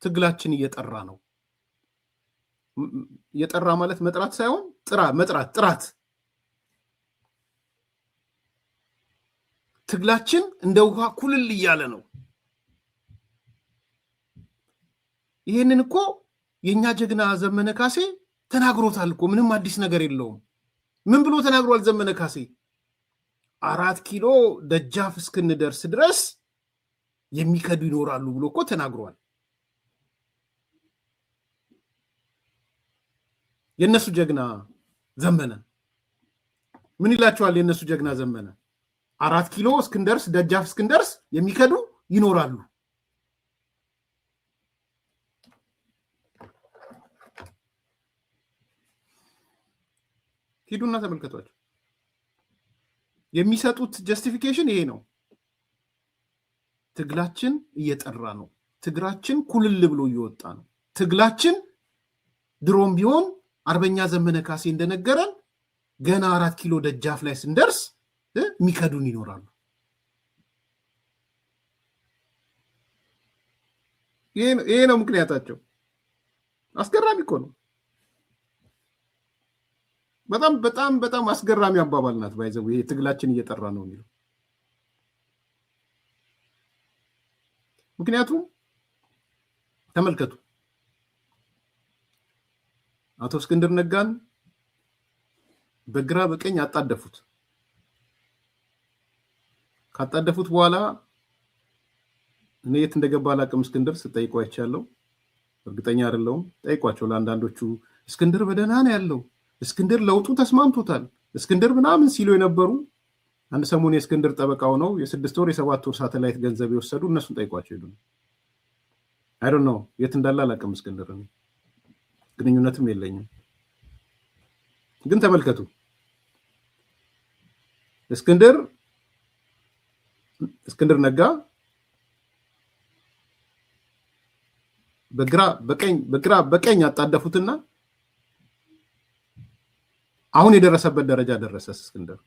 ትግላችን እየጠራ ነው። እየጠራ ማለት መጥራት ሳይሆን ጥራት። ትግላችን እንደ ውሃ ኩልል እያለ ነው። ይሄንን እኮ የኛ ጀግና ዘመነ ካሴ ተናግሮታል እኮ። ምንም አዲስ ነገር የለውም። ምን ብሎ ተናግሯል ዘመነ ካሴ? 4 ኪሎ ደጃፍ እስክንደርስ ድረስ የሚከዱ ይኖራሉ ብሎ እኮ ተናግሯል። የነሱ ጀግና ዘመነ ምን ይላቸዋል? የነሱ ጀግና ዘመነ 4 ኪሎ እስክንደርስ ደጃፍ እስክንደርስ የሚከዱ ይኖራሉ። ሂዱና ተመልከቷቸው። የሚሰጡት ጀስቲፊኬሽን ይሄ ነው። ትግላችን እየጠራ ነው። ትግራችን ኩልል ብሎ እየወጣ ነው። ትግላችን ድሮም ቢሆን አርበኛ ዘመነ ካሴ እንደነገረን ገና 4 ኪሎ ደጃፍ ላይ ስንደርስ የሚከዱን ይኖራሉ። ይሄ ነው ምክንያታቸው። አስገራሚ እኮ ነው። በጣም በጣም በጣም አስገራሚ አባባል ናት። ባይዘው ይሄ ትግላችን እየጠራ ነው የሚለው። ምክንያቱም ተመልከቱ፣ አቶ እስክንድር ነጋን በግራ በቀኝ አጣደፉት። ካጣደፉት በኋላ እኔ የት እንደገባ አላውቅም። እስክንድር ስጠይቀው አይቻለሁ፣ እርግጠኛ አይደለሁም። ጠይቋቸው ለአንዳንዶቹ እስክንድር በደህና ነው ያለው፣ እስክንድር ለውጡ ተስማምቶታል፣ እስክንድር ምናምን ሲሉ የነበሩ አንድ ሰሞን የእስክንድር ጠበቃው ነው የ6 ወር የ7 ወር ሳተላይት ገንዘብ የወሰዱ እነሱን ጠይቋቸው ሄዱ። አይ ዶንት ኖ የት እንዳለ አላውቅም። እስክንድር ግንኙነትም የለኝም። ግን ተመልከቱ፣ እስክንድር ነጋ በግራ በቀኝ አጣደፉትና አሁን የደረሰበት ደረጃ ደረሰ። እስክንድር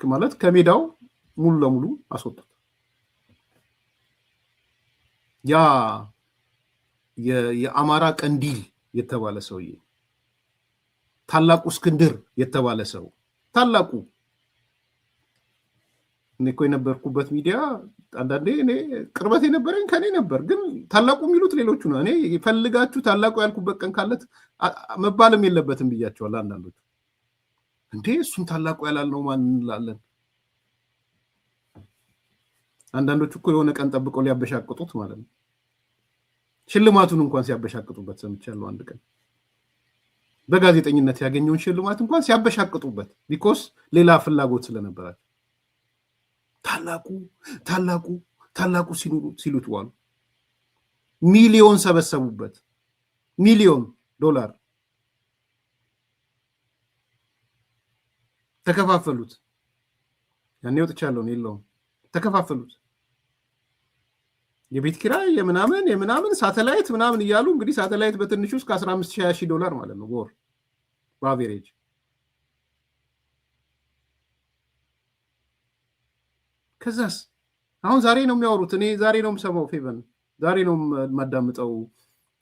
ማለት ከሜዳው ሙሉ ለሙሉ አስወጡት። ያ የአማራ ቀንዲል የተባለ ሰውዬ ታላቁ እስክንድር የተባለ ሰው ታላቁ እኔ እኮ የነበርኩበት ሚዲያ አንዳንዴ እኔ ቅርበት የነበረኝ ከኔ ነበር፣ ግን ታላቁ የሚሉት ሌሎቹ ነው። እኔ ፈልጋችሁ ታላቁ ያልኩበት ቀን ካለት መባልም የለበትም ብያቸዋል። አንዳንዶቹ እንዴ እሱን ታላቁ ያላልነው ማን እንላለን? አንዳንዶቹ እኮ የሆነ ቀን ጠብቀው ሊያበሻቅጡት ማለት ነው። ሽልማቱን እንኳን ሲያበሻቅጡበት ሰምቻለሁ። አንድ ቀን በጋዜጠኝነት ያገኘውን ሽልማት እንኳን ሲያበሻቅጡበት ቢኮስ ሌላ ፍላጎት ስለነበራቸው ታላቁ ሲሉት ዋሉ። ሚሊዮን ሰበሰቡበት፣ ሚሊዮን ዶላር ተከፋፈሉት። ያኔ ወጥቻለሁ ነው የለውም። ተከፋፈሉት። የቤት ኪራይ የምናምን ሳተላይት ምናምን እያሉ እንግዲህ ሳተላይት በትንሹ እስከ 15,000 ዶላር ማለት ነው በወር በአቬሬጅ። ከዛስ አሁን ዛሬ ነው የሚያወሩት። እኔ ዛሬ ነው የምሰማው። ፌቨን ዛሬ ነው የማዳምጠው።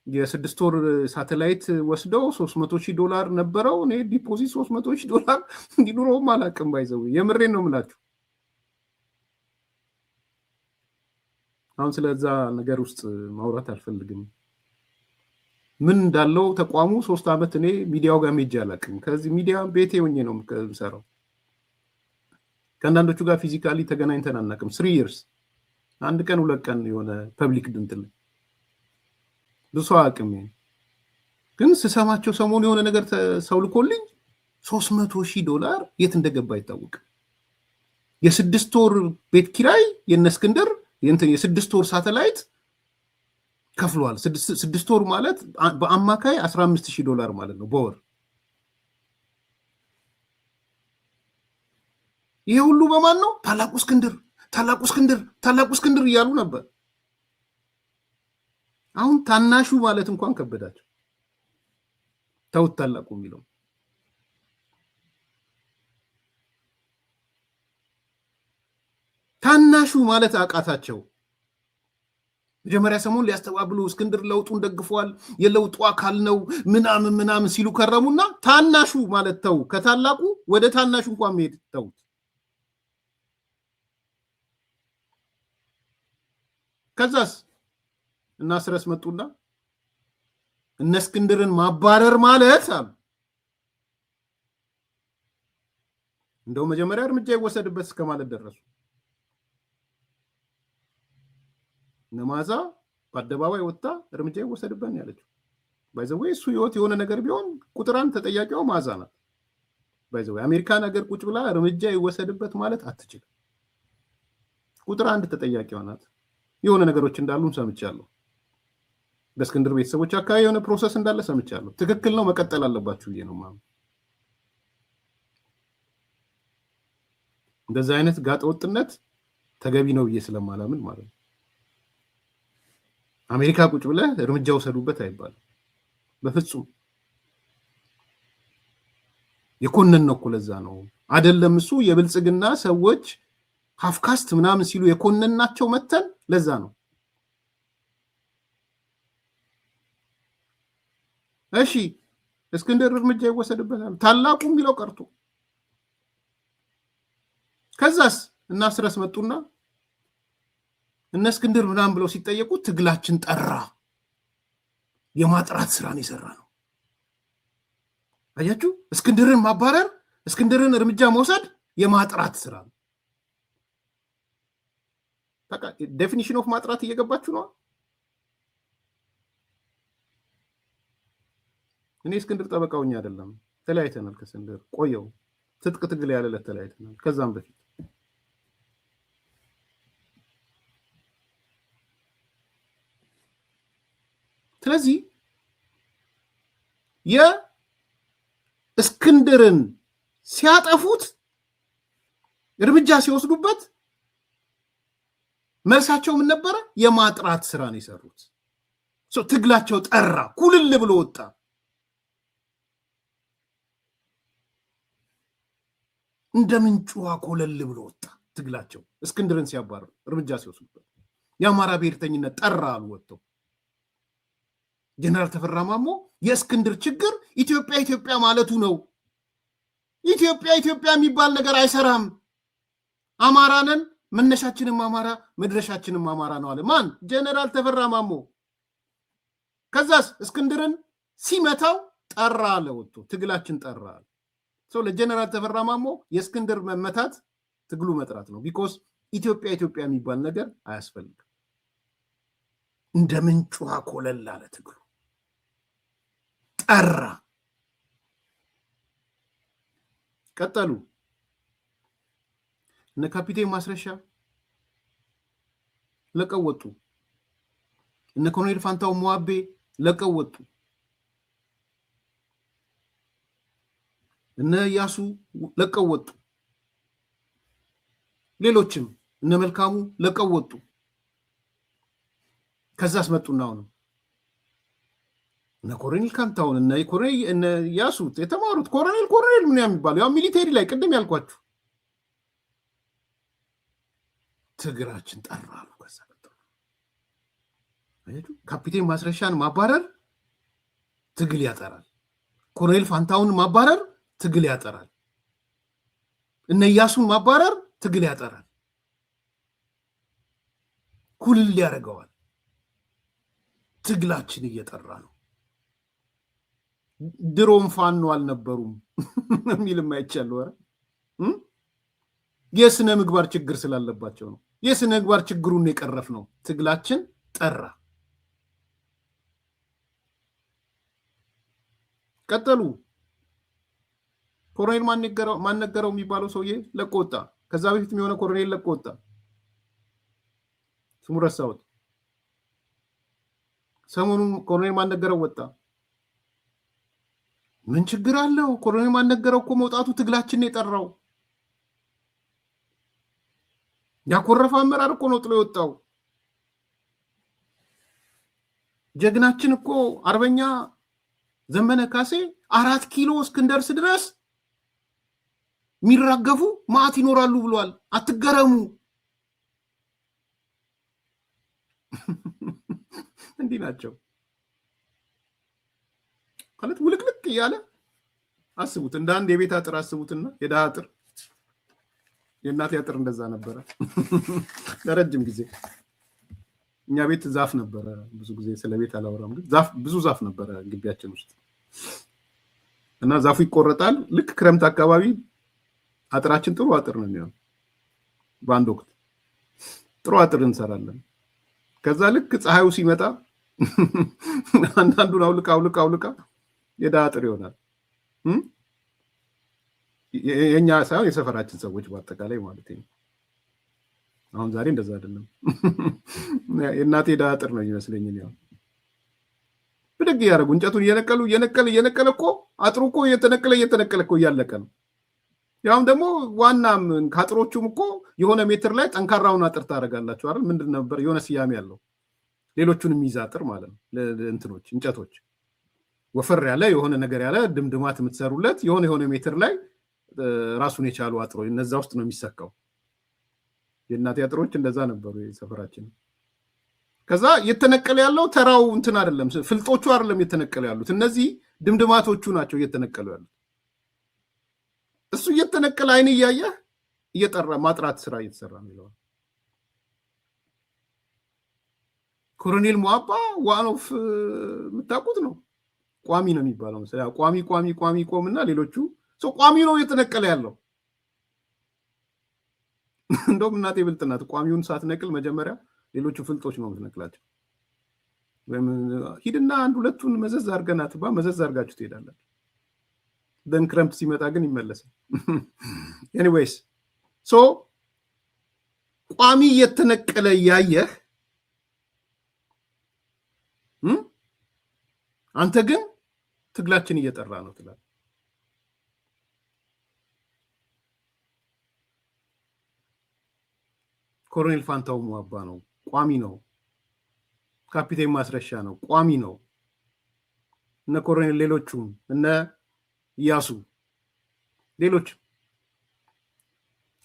የ6 ወር ሳተላይት ወስደው 300,000 ዶላር ነበረው። እኔ ዲፖዚት 300,000 ዶላር እንዲኖረውም አላውቅም። ባይዘው የምሬን ነው የምላችሁ። አሁን ስለዛ ነገር ውስጥ ማውራት አልፈልግም። ምን እንዳለው ተቋሙ 3 ዓመት እኔ ሚዲያው ጋር ሄጄ አላውቅም። ከዚህ ሚዲያ ቤቴ ሆኜ ነው የምሰራው። ከአንዳንዶቹ ጋር ፊዚካሊ ተገናኝተን አናውቅም። 3 years አንድ ቀን 2 ቀን የሆነ ፐብሊክ ድንትል ብዙ አቅም ግን ስሰማቸው ሰሞኑ የሆነ ነገር ሰው ልኮልኝ 300,000 ዶላር የት እንደገባ አይታወቅም። የ6 ወር ቤት ኪራይ የነ እስክንድር የ6 ወር ሳተላይት ከፍሏል። 6 ወር ማለት በአማካይ 15,000 ዶላር ማለት ነው በወር። ይሄ ሁሉ በማን ነው? ታላቁ እስክንድር እያሉ ነበር። አሁን ታናሹ ማለት እንኳን ከበዳቸው። ተውት ታላቁ የሚለው ታናሹ ማለት አቃታቸው። መጀመሪያ ሰሞን ሊያስተባብሉ እስክንድር ለውጡን ደግፏል፣ የለውጡ አካል ነው ምናምን ሲሉ ከረሙና ታናሹ ማለት ተው። ከታላቁ ወደ ታናሹ እንኳን መሄድ ተውት። ከዛስ እና ስረስ መጡና እነ እስክንድርን ማባረር ማለት አሉ። እንደው መጀመሪያ እርምጃ ይወሰድበት እስከማለት ደረሱ። ነማዛ በአደባባይ ወጣ እርምጃ ይወሰድበት ነው ያለችው። ባይዘው እሱ ህይወት የሆነ ነገር ቢሆን ቁጥር 1 ተጠያቂው ማዛ ናት። ባይዘው አሜሪካን ሀገር ቁጭ ብላ እርምጃ ይወሰድበት ማለት አትችልም። ቁጥር 1 ተጠያቂው ናት። የሆነ ነገሮች እንዳሉም ሰምቻለሁ። በእስክንድር ቤተሰቦች አካባቢ የሆነ ፕሮሰስ እንዳለ ሰምቻለሁ። ትክክል ነው፣ መቀጠል አለባችሁ ብዬ ነው ማለት። እንደዛ አይነት ጋጠወጥነት ተገቢ ነው ብዬ ስለማላምን ማለት ነው። አሜሪካ ቁጭ ብለህ እርምጃ ወሰዱበት አይባልም በፍጹም። የኮነን ነው እኮ ለዛ ነው አይደለም እሱ የብልጽግና ሰዎች ሀፍካስት ምናምን ሲሉ የኮነናቸው መተን ለዛ ነው። እሺ እስክንድር እርምጃ ይወሰድበታል ታላቁ የሚለው ቀርቶ ከዛስ እና ስረስ መጡና እነ እስክንድር ምናምን ብለው ሲጠየቁ ትግላችን ጠራ የማጥራት ስራን የሰራ ነው። አያችሁ እስክንድርን ማባረር እስክንድርን እርምጃ መውሰድ የማጥራት ስራ ነው። በቃ ዴፊኒሽን ኦፍ ማጥራት እየገባችሁ ነው። እኔ እስክንድር ጠበቃውኝ አይደለም ተለያይተናል ከእስክንድር ቆየው ትጥቅ ትግል ያለለት ተለያይተናል ከዛም በፊት ስለዚህ የእስክንድርን ሲያጠፉት እርምጃ ሲወስዱበት መልሳቸው ምን ነበረ? የማጥራት ስራ ነው የሰሩት። ትግላቸው ጠራ ኩልል ብሎ ወጣ። እንደ ምንጩ ኮለል ብሎ ወጣ ትግላቸው እስክንድርን ሲያባረሩ እርምጃ ሲወስዱበት የአማራ ብሔርተኝነት ጠራ አሉ ወጥተው። ጀነራል ተፈራ ማሞ የእስክንድር ችግር ኢትዮጵያ ኢትዮጵያ ማለቱ ነው። ኢትዮጵያ ኢትዮጵያ የሚባል ነገር አይሰራም። አማራንን መነሻችንም አማራ መድረሻችንም አማራ ነው አለ። ማን? ጀነራል ተፈራ ማሞ። ከዛስ እስክንድርን ሲመታው ጠራ አለ ወጥቶ ትግላችን ጠራ አለ። ለጀነራል ተፈራ ማሞ የእስክንድር መመታት ትግሉ መጥራት ነው። ቢኮዝ ኢትዮጵያ ኢትዮጵያ የሚባል ነገር አያስፈልግም። እንደ ምንጩ ኮለል አለ ትግሉ ጠራ። ቀጠሉ። እነ ካፒቴን ማስረሻ ለቀው ወጡ። እነ ኮሎኔል ፋንታው ሞአቤ ለቀው ወጡ። እነ ያሱ ለቀው ወጡ። ሌሎችም እነ መልካሙ ለቀው ወጡ። ከዛስ መጡና ነው እነ ኮሎኔል ካንታውን እነ ያሱ የተማሩት ኮሎኔል ምን የሚባለው ያው ሚሊቴሪ ላይ ቅድም ያልኳችሁ ትግራችን ጠራ ነው። ከዛ ካፒቴን ማስረሻን ማባረር ትግል ያጠራል። ኮሎኔል ፋንታውን ማባረር ትግል ያጠራል። እነ ያሱን ማባረር ትግል ያጠራል። ኩልል ያደርገዋል። ትግላችን እየጠራ ነው። ድሮም ፋኖ አልነበሩም የሚልም አይቻለሁ። የስነ ምግባር ችግር ስላለባቸው ነው። የስነ ምግባር ችግሩን የቀረፍ ነው። ትግላችን ጠራ። ቀጠሉ። ኮሎኔል ማን ነገረው የሚባለው ሰውዬ ለቆ ወጣ። ከዛ በፊት የሆነ ኮሎኔል ለቆ ወጣ። ስሙ ረሳሁት። ሰሞኑን ኮሎኔል ማን ነገረው ወጣ። ምን ችግር አለው? ኮሎኔል ማን ነገረው እኮ መውጣቱ ትግላችን የጠራው። ያኮረፈ አመራር እኮ ነው ጥሎ የወጣው። ጀግናችን እኮ አርበኛ ዘመነ ካሴ 4 ኪሎ እስክንደርስ ድረስ የሚራገፉ ማዕት ይኖራሉ ብሏል። አትገረሙ። እንዲህ ናቸው ማለት ውልቅልቅ እያለ አስቡት። እንደ አንድ የቤት አጥር አስቡትና የደሃ አጥር የእናቴ አጥር እንደዛ ነበረ ለረጅም ጊዜ። እኛ ቤት ዛፍ ነበረ። ብዙ ጊዜ ስለ ቤት አላወራም፣ ግን ብዙ ዛፍ ነበረ ግቢያችን ውስጥ እና ዛፉ ይቆረጣል። ልክ ክረምት አካባቢ አጥራችን ጥሩ አጥር ነው የሚሆነው። በአንድ ወቅት ጥሩ አጥር እንሰራለን። ከዛ ልክ ፀሐዩ ሲመጣ አንዳንዱን አውልቃ የደሃ አጥር ይሆናል። የኛ ሳይሆን የሰፈራችን ሰዎች በአጠቃላይ ማለት ነው። አሁን ዛሬ እንደዛ አይደለም። የእናቴ ደሃ አጥር ነው ይመስለኝ። ያው ብድግ እያደረጉ እንጨቱን እየነቀለ እኮ አጥሩ እኮ እየተነቀለ እኮ እያለቀ ነው። ያውም ደግሞ ዋናም ካጥሮቹም እኮ የሆነ ሜትር ላይ ጠንካራውን አጥር ታደርጋላችሁ አይደል? ምንድን ነበር የሆነ ስያሜ ያለው ሌሎቹንም ይዛጥር ማለት ነው። እንትኖች እንጨቶች ወፈር ያለ የሆነ ነገር ያለ ድምድማት የምትሰሩለት የሆነ ሜትር ላይ ራሱን የቻሉ አጥሮች እነዛ ውስጥ ነው የሚሰካው። የእናቴ አጥሮች እንደዛ ነበሩ የሰፈራችን። ከዛ እየተነቀለ ያለው ተራው እንትን አይደለም፣ ፍልጦቹ አይደለም እየተነቀለ ያሉት፣ እነዚህ ድምድማቶቹ ናቸው እየተነቀሉ ያሉት። እሱ እየተነቀለ አይን እያየ እየጠራ ማጥራት ስራ እየተሰራ ነው። ኮሎኔል ሞአባ ዋኖፍ የምታውቁት ነው። ቋሚ ነው የሚባለው መሰለኝ። ቋሚ ቆምና ሌሎቹ ቋሚ ነው እየተነቀለ ያለው። እንደውም እናቴ ብልጥ ናት። ቋሚውን ሳትነቅል መጀመሪያ ሌሎቹ ፍልጦች ነው የምትነቅላቸው። ወይም ሂድና አንድ ሁለቱን መዘዝ አድርገናት መዘዝ አድርጋችሁ ትሄዳላችሁ። ደን ክረምት ሲመጣ ግን ይመለሳል። ኤኒዌይስ ቋሚ እየተነቀለ እያየህ አንተ ግን ትግላችን እየጠራ ነው ትላለህ። ኮሎኔል ፋንታው ሞአባ ነው፣ ቋሚ ነው። ካፒቴን ማስረሻ ነው፣ ቋሚ ነው። እነ ኮሎኔል ሌሎቹም እነ ኢያሱ ሌሎች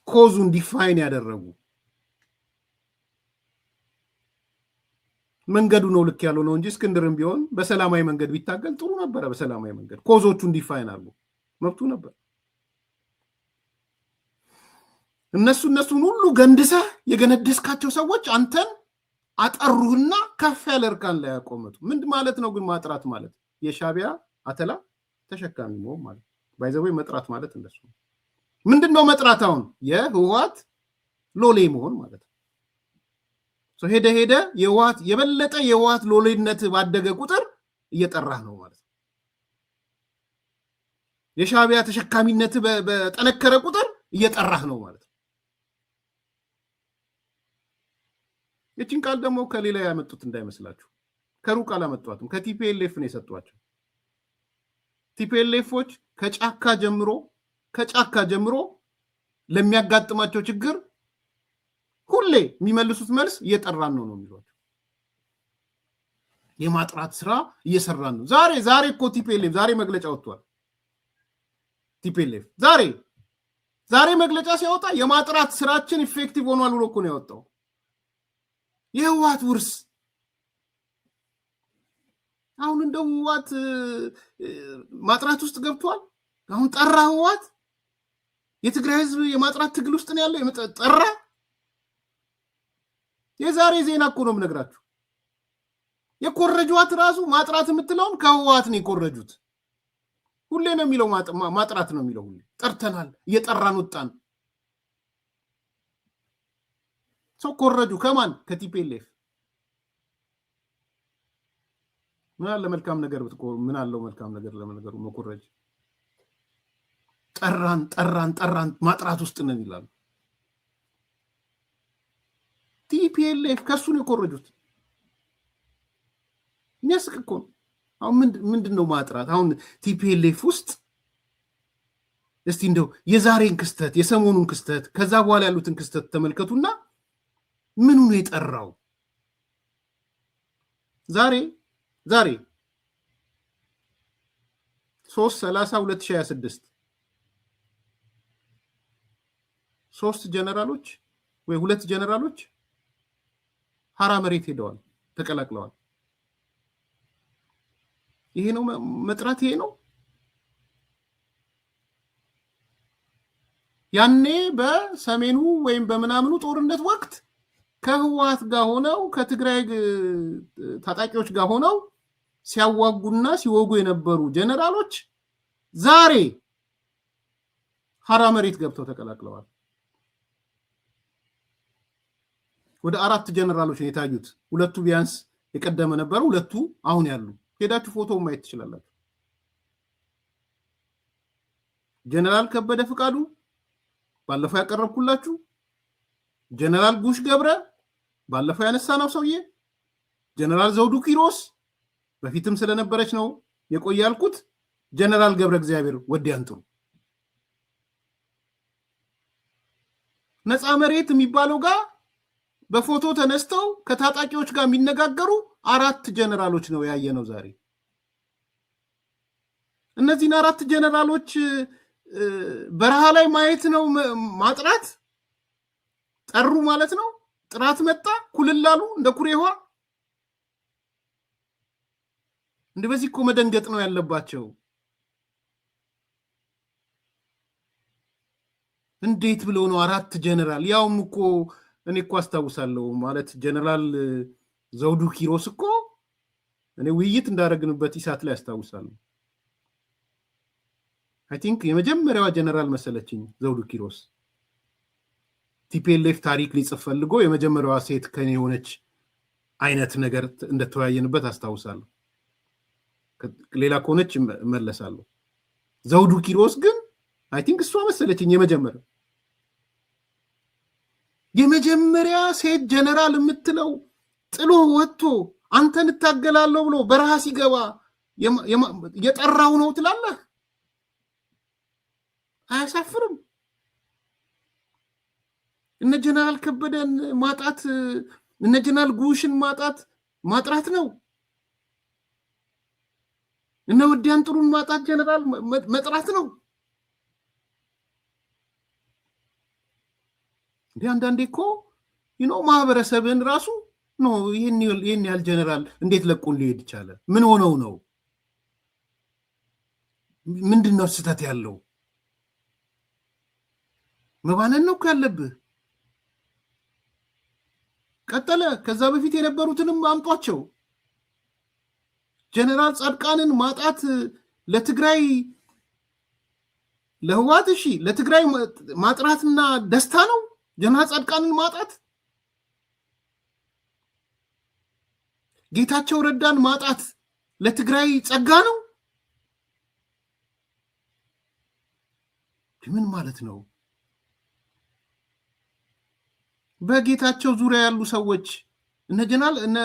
ኮዙን ዲፋይን ያደረጉ መንገዱ ነው ልክ ያለው ነው እንጂ እስክንድርም ቢሆን በሰላማዊ መንገድ ቢታገል ጥሩ ነበረ። በሰላማዊ መንገድ ኮዞቹን ዲፋይን አድርጎ መብቱ ነበር። እነሱን ሁሉ ገንድሰህ የገነደስካቸው ሰዎች አንተን አጠሩህና ከፍ ያለ እርካን ላይ ያቆመጡ። ምን ማለት ነው ግን ማጥራት ማለት? የሻቢያ አተላ ተሸካሚ መሆን ማለት ባይዘው መጥራት ማለት እንደሱ ነው። ምንድነው መጥራት? አሁን የህወሓት ሎሌ መሆን ማለት ነው። ሄደ የህወሓት የበለጠ የህወሓት ሎሌነት ባደገ ቁጥር እየጠራህ ነው ማለት ነው። የሻቢያ ተሸካሚነት በጠነከረ ቁጥር እየጠራህ ነው ማለት ነው። የቺን ቃል ደግሞ ከሌላ ያመጡት እንዳይመስላችሁ፣ ከሩቅ አላመጧትም። ከቲፒኤልኤፍ ነው የሰጧቸው። ቲፒኤልኤፎች ከጫካ ጀምሮ ለሚያጋጥማቸው ችግር ሁሌ የሚመልሱት መልስ እየጠራን ነው የሚሏቸው። የማጥራት ስራ እየሰራን ነው። ዛሬ እኮ ቲፒኤልኤፍ ዛሬ መግለጫ ወጥቷል። ቲፒኤልኤፍ ዛሬ መግለጫ ሲያወጣ የማጥራት ስራችን ኢፌክቲቭ ሆኗል ብሎ እኮ ነው ያወጣው። የህወሓት ውርስ አሁን እንደው ህወሓት ማጥራት ውስጥ ገብቷል። አሁን ጠራ ህወሓት የትግራይ ህዝብ የማጥራት ትግል ውስጥ ነው ያለው። ጠራ። የዛሬ ዜና እኮ ነው የምነግራችሁ። የኮረጇት ራሱ ማጥራት የምትለውን ከህወሓት ነው የኮረጁት። ሁሌ ነው የሚለው ማጥራት ነው የሚለው። ሁሌ ጠርተናል፣ እየጠራን ወጣን። ሰው ኮረጁ ከማን? ከቲፒኤልኤፍ። ምን አለ መልካም ነገር ምን አለው መልካም ነገር ለነገሩ መኮረጅ። ጠራን ማጥራት ውስጥ ነን ይላሉ። ቲፒኤልኤፍ ከሱ ነው የኮረጁት። የሚያስቅ እኮ ነው። አሁን ምንድነው ማጥራት? አሁን ቲፒኤልኤፍ ውስጥ እስቲ እንደው የዛሬን ክስተት የሰሞኑን ክስተት ከዛ በኋላ ያሉትን ክስተት ተመልከቱና ምኑ ነው የጠራው? ዛሬ 3/30/2026 ሶስት ጀነራሎች ወይ ሁለት ጀነራሎች ሐራ መሬት ሄደዋል፣ ተቀላቅለዋል። ይሄ ነው መጥራት? ይሄ ነው? ያኔ በሰሜኑ ወይም በምናምኑ ጦርነት ወቅት ከህወሓት ጋር ሆነው ከትግራይ ታጣቂዎች ጋር ሆነው ሲያዋጉና ሲወጉ የነበሩ ጀነራሎች ዛሬ ሐራ መሬት ገብተው ተቀላቅለዋል። ወደ 4 ጀነራሎች ነው የታዩት። ሁለቱ ቢያንስ የቀደመ ነበሩ፣ ሁለቱ አሁን ያሉ። ሄዳችሁ ፎቶ ማየት ትችላላችሁ። ጀነራል ከበደ ፍቃዱ ባለፈው ያቀረብኩላችሁ፣ ጀነራል ጉሽ ገብረ ባለፈው ያነሳነው ሰውዬ፣ ጀነራል ዘውዱ ኪሮስ በፊትም ስለነበረች ነው የቆየ ያልኩት፣ ጀነራል ገብረ እግዚአብሔር ወዲያንጥሩ ነፃ መሬት የሚባለው ጋር በፎቶ ተነስተው ከታጣቂዎች ጋር የሚነጋገሩ 4 ጀነራሎች ነው ያየነው ዛሬ። እነዚህን 4 ጀነራሎች በረሃ ላይ ማየት ነው ማጥራት? ጠሩ ማለት ነው? ጥራት መጣ ኩልላሉ እንደ ኩሬዋ? እንደ በዚህ እኮ መደንገጥ ነው ያለባቸው። እንዴት ብለው ነው 4 ጀነራል? ያውም እኮ እኔ እኮ አስታውሳለሁ ማለት ጀነራል ዘውዱ ኪሮስ እኮ እኔ ውይይት እንዳደረግንበት ኢሳት ላይ አስታውሳለሁ። አይ ቲንክ የመጀመሪያዋ ጀነራል መሰለችኝ ዘውዱ ኪሮስ። ቲፒኤልኤፍ ታሪክ ሊጽፍ ፈልጎ የመጀመሪያዋ ሴት ከኔ የሆነች አይነት ነገር እንደተወያየንበት አስታውሳለሁ። ሌላ ከሆነች እመለሳለሁ። ዘውዱ ኪሮስ ግን አይ ቲንክ እሷ መሰለችኝ የመጀመሪያ ሴት ጀነራል የምትለው ጥሎ ወጥቶ አንተን እታገላለሁ ብሎ በረሃ ሲገባ የጠራው ነው ትላለህ? አያሳፍርም? እነ ጀነራል ከበደን ማጣት እነ ጀነራል ጉሽን ማጥራት ነው። እነ ወዲያን ጥሩን ማጣት ጀነራል መጥራት ነው። አንዳንዴ እኮ ማህበረሰብን ራሱ ነው ይሄን ያህል ጀነራል እንዴት ለቁን ሊሄድ ይቻለ? ምን ሆነው ነው? ምንድነው ስህተት ያለው? መባነን ነው ያለብህ። ቀጠለ። ከዛ በፊት የነበሩትንም አምጧቸው። ጀነራል ጻድቃንን ማጣት ለትግራይ ለህዋት እሺ ለትግራይ ማጥራትና ደስታ ነው። ጀነራል ጻድቃንን ማጣት፣ ጌታቸው ረዳን ማጣት ለትግራይ ጸጋ ነው። ምን ማለት ነው? በጌታቸው ዙሪያ ያሉ ሰዎች እነ ጀነራል እነ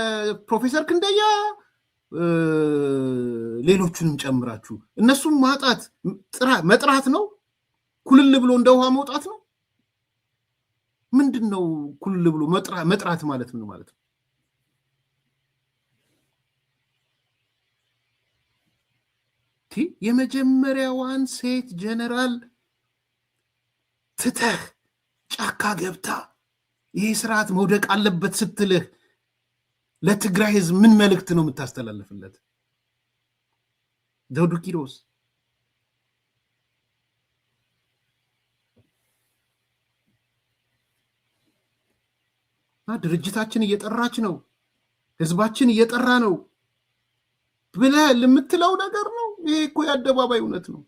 ፕሮፌሰር ክንደያ ሌሎቹንም ጨምራችሁ እነሱም ማጣት መጥራት ነው። ኩልል ብሎ እንደ ውሃ መውጣት ነው። ምንድነው ኩልል ብሎ መጥራት ማለት ምን ማለት ነው? የመጀመሪያዋን ሴት ጀነራል ትተህ ጫካ ገብታ ይሄ ስርዓት መውደቅ አለበት ስትልህ ለትግራይ ህዝብ ምን መልእክት ነው የምታስተላልፍለት? ዘውዱ ኪሮስ ድርጅታችን እየጠራች ነው፣ ህዝባችን እየጠራ ነው ብለህ ለምትለው ነገር ነው። ይሄ እኮ የአደባባይ እውነት ነው።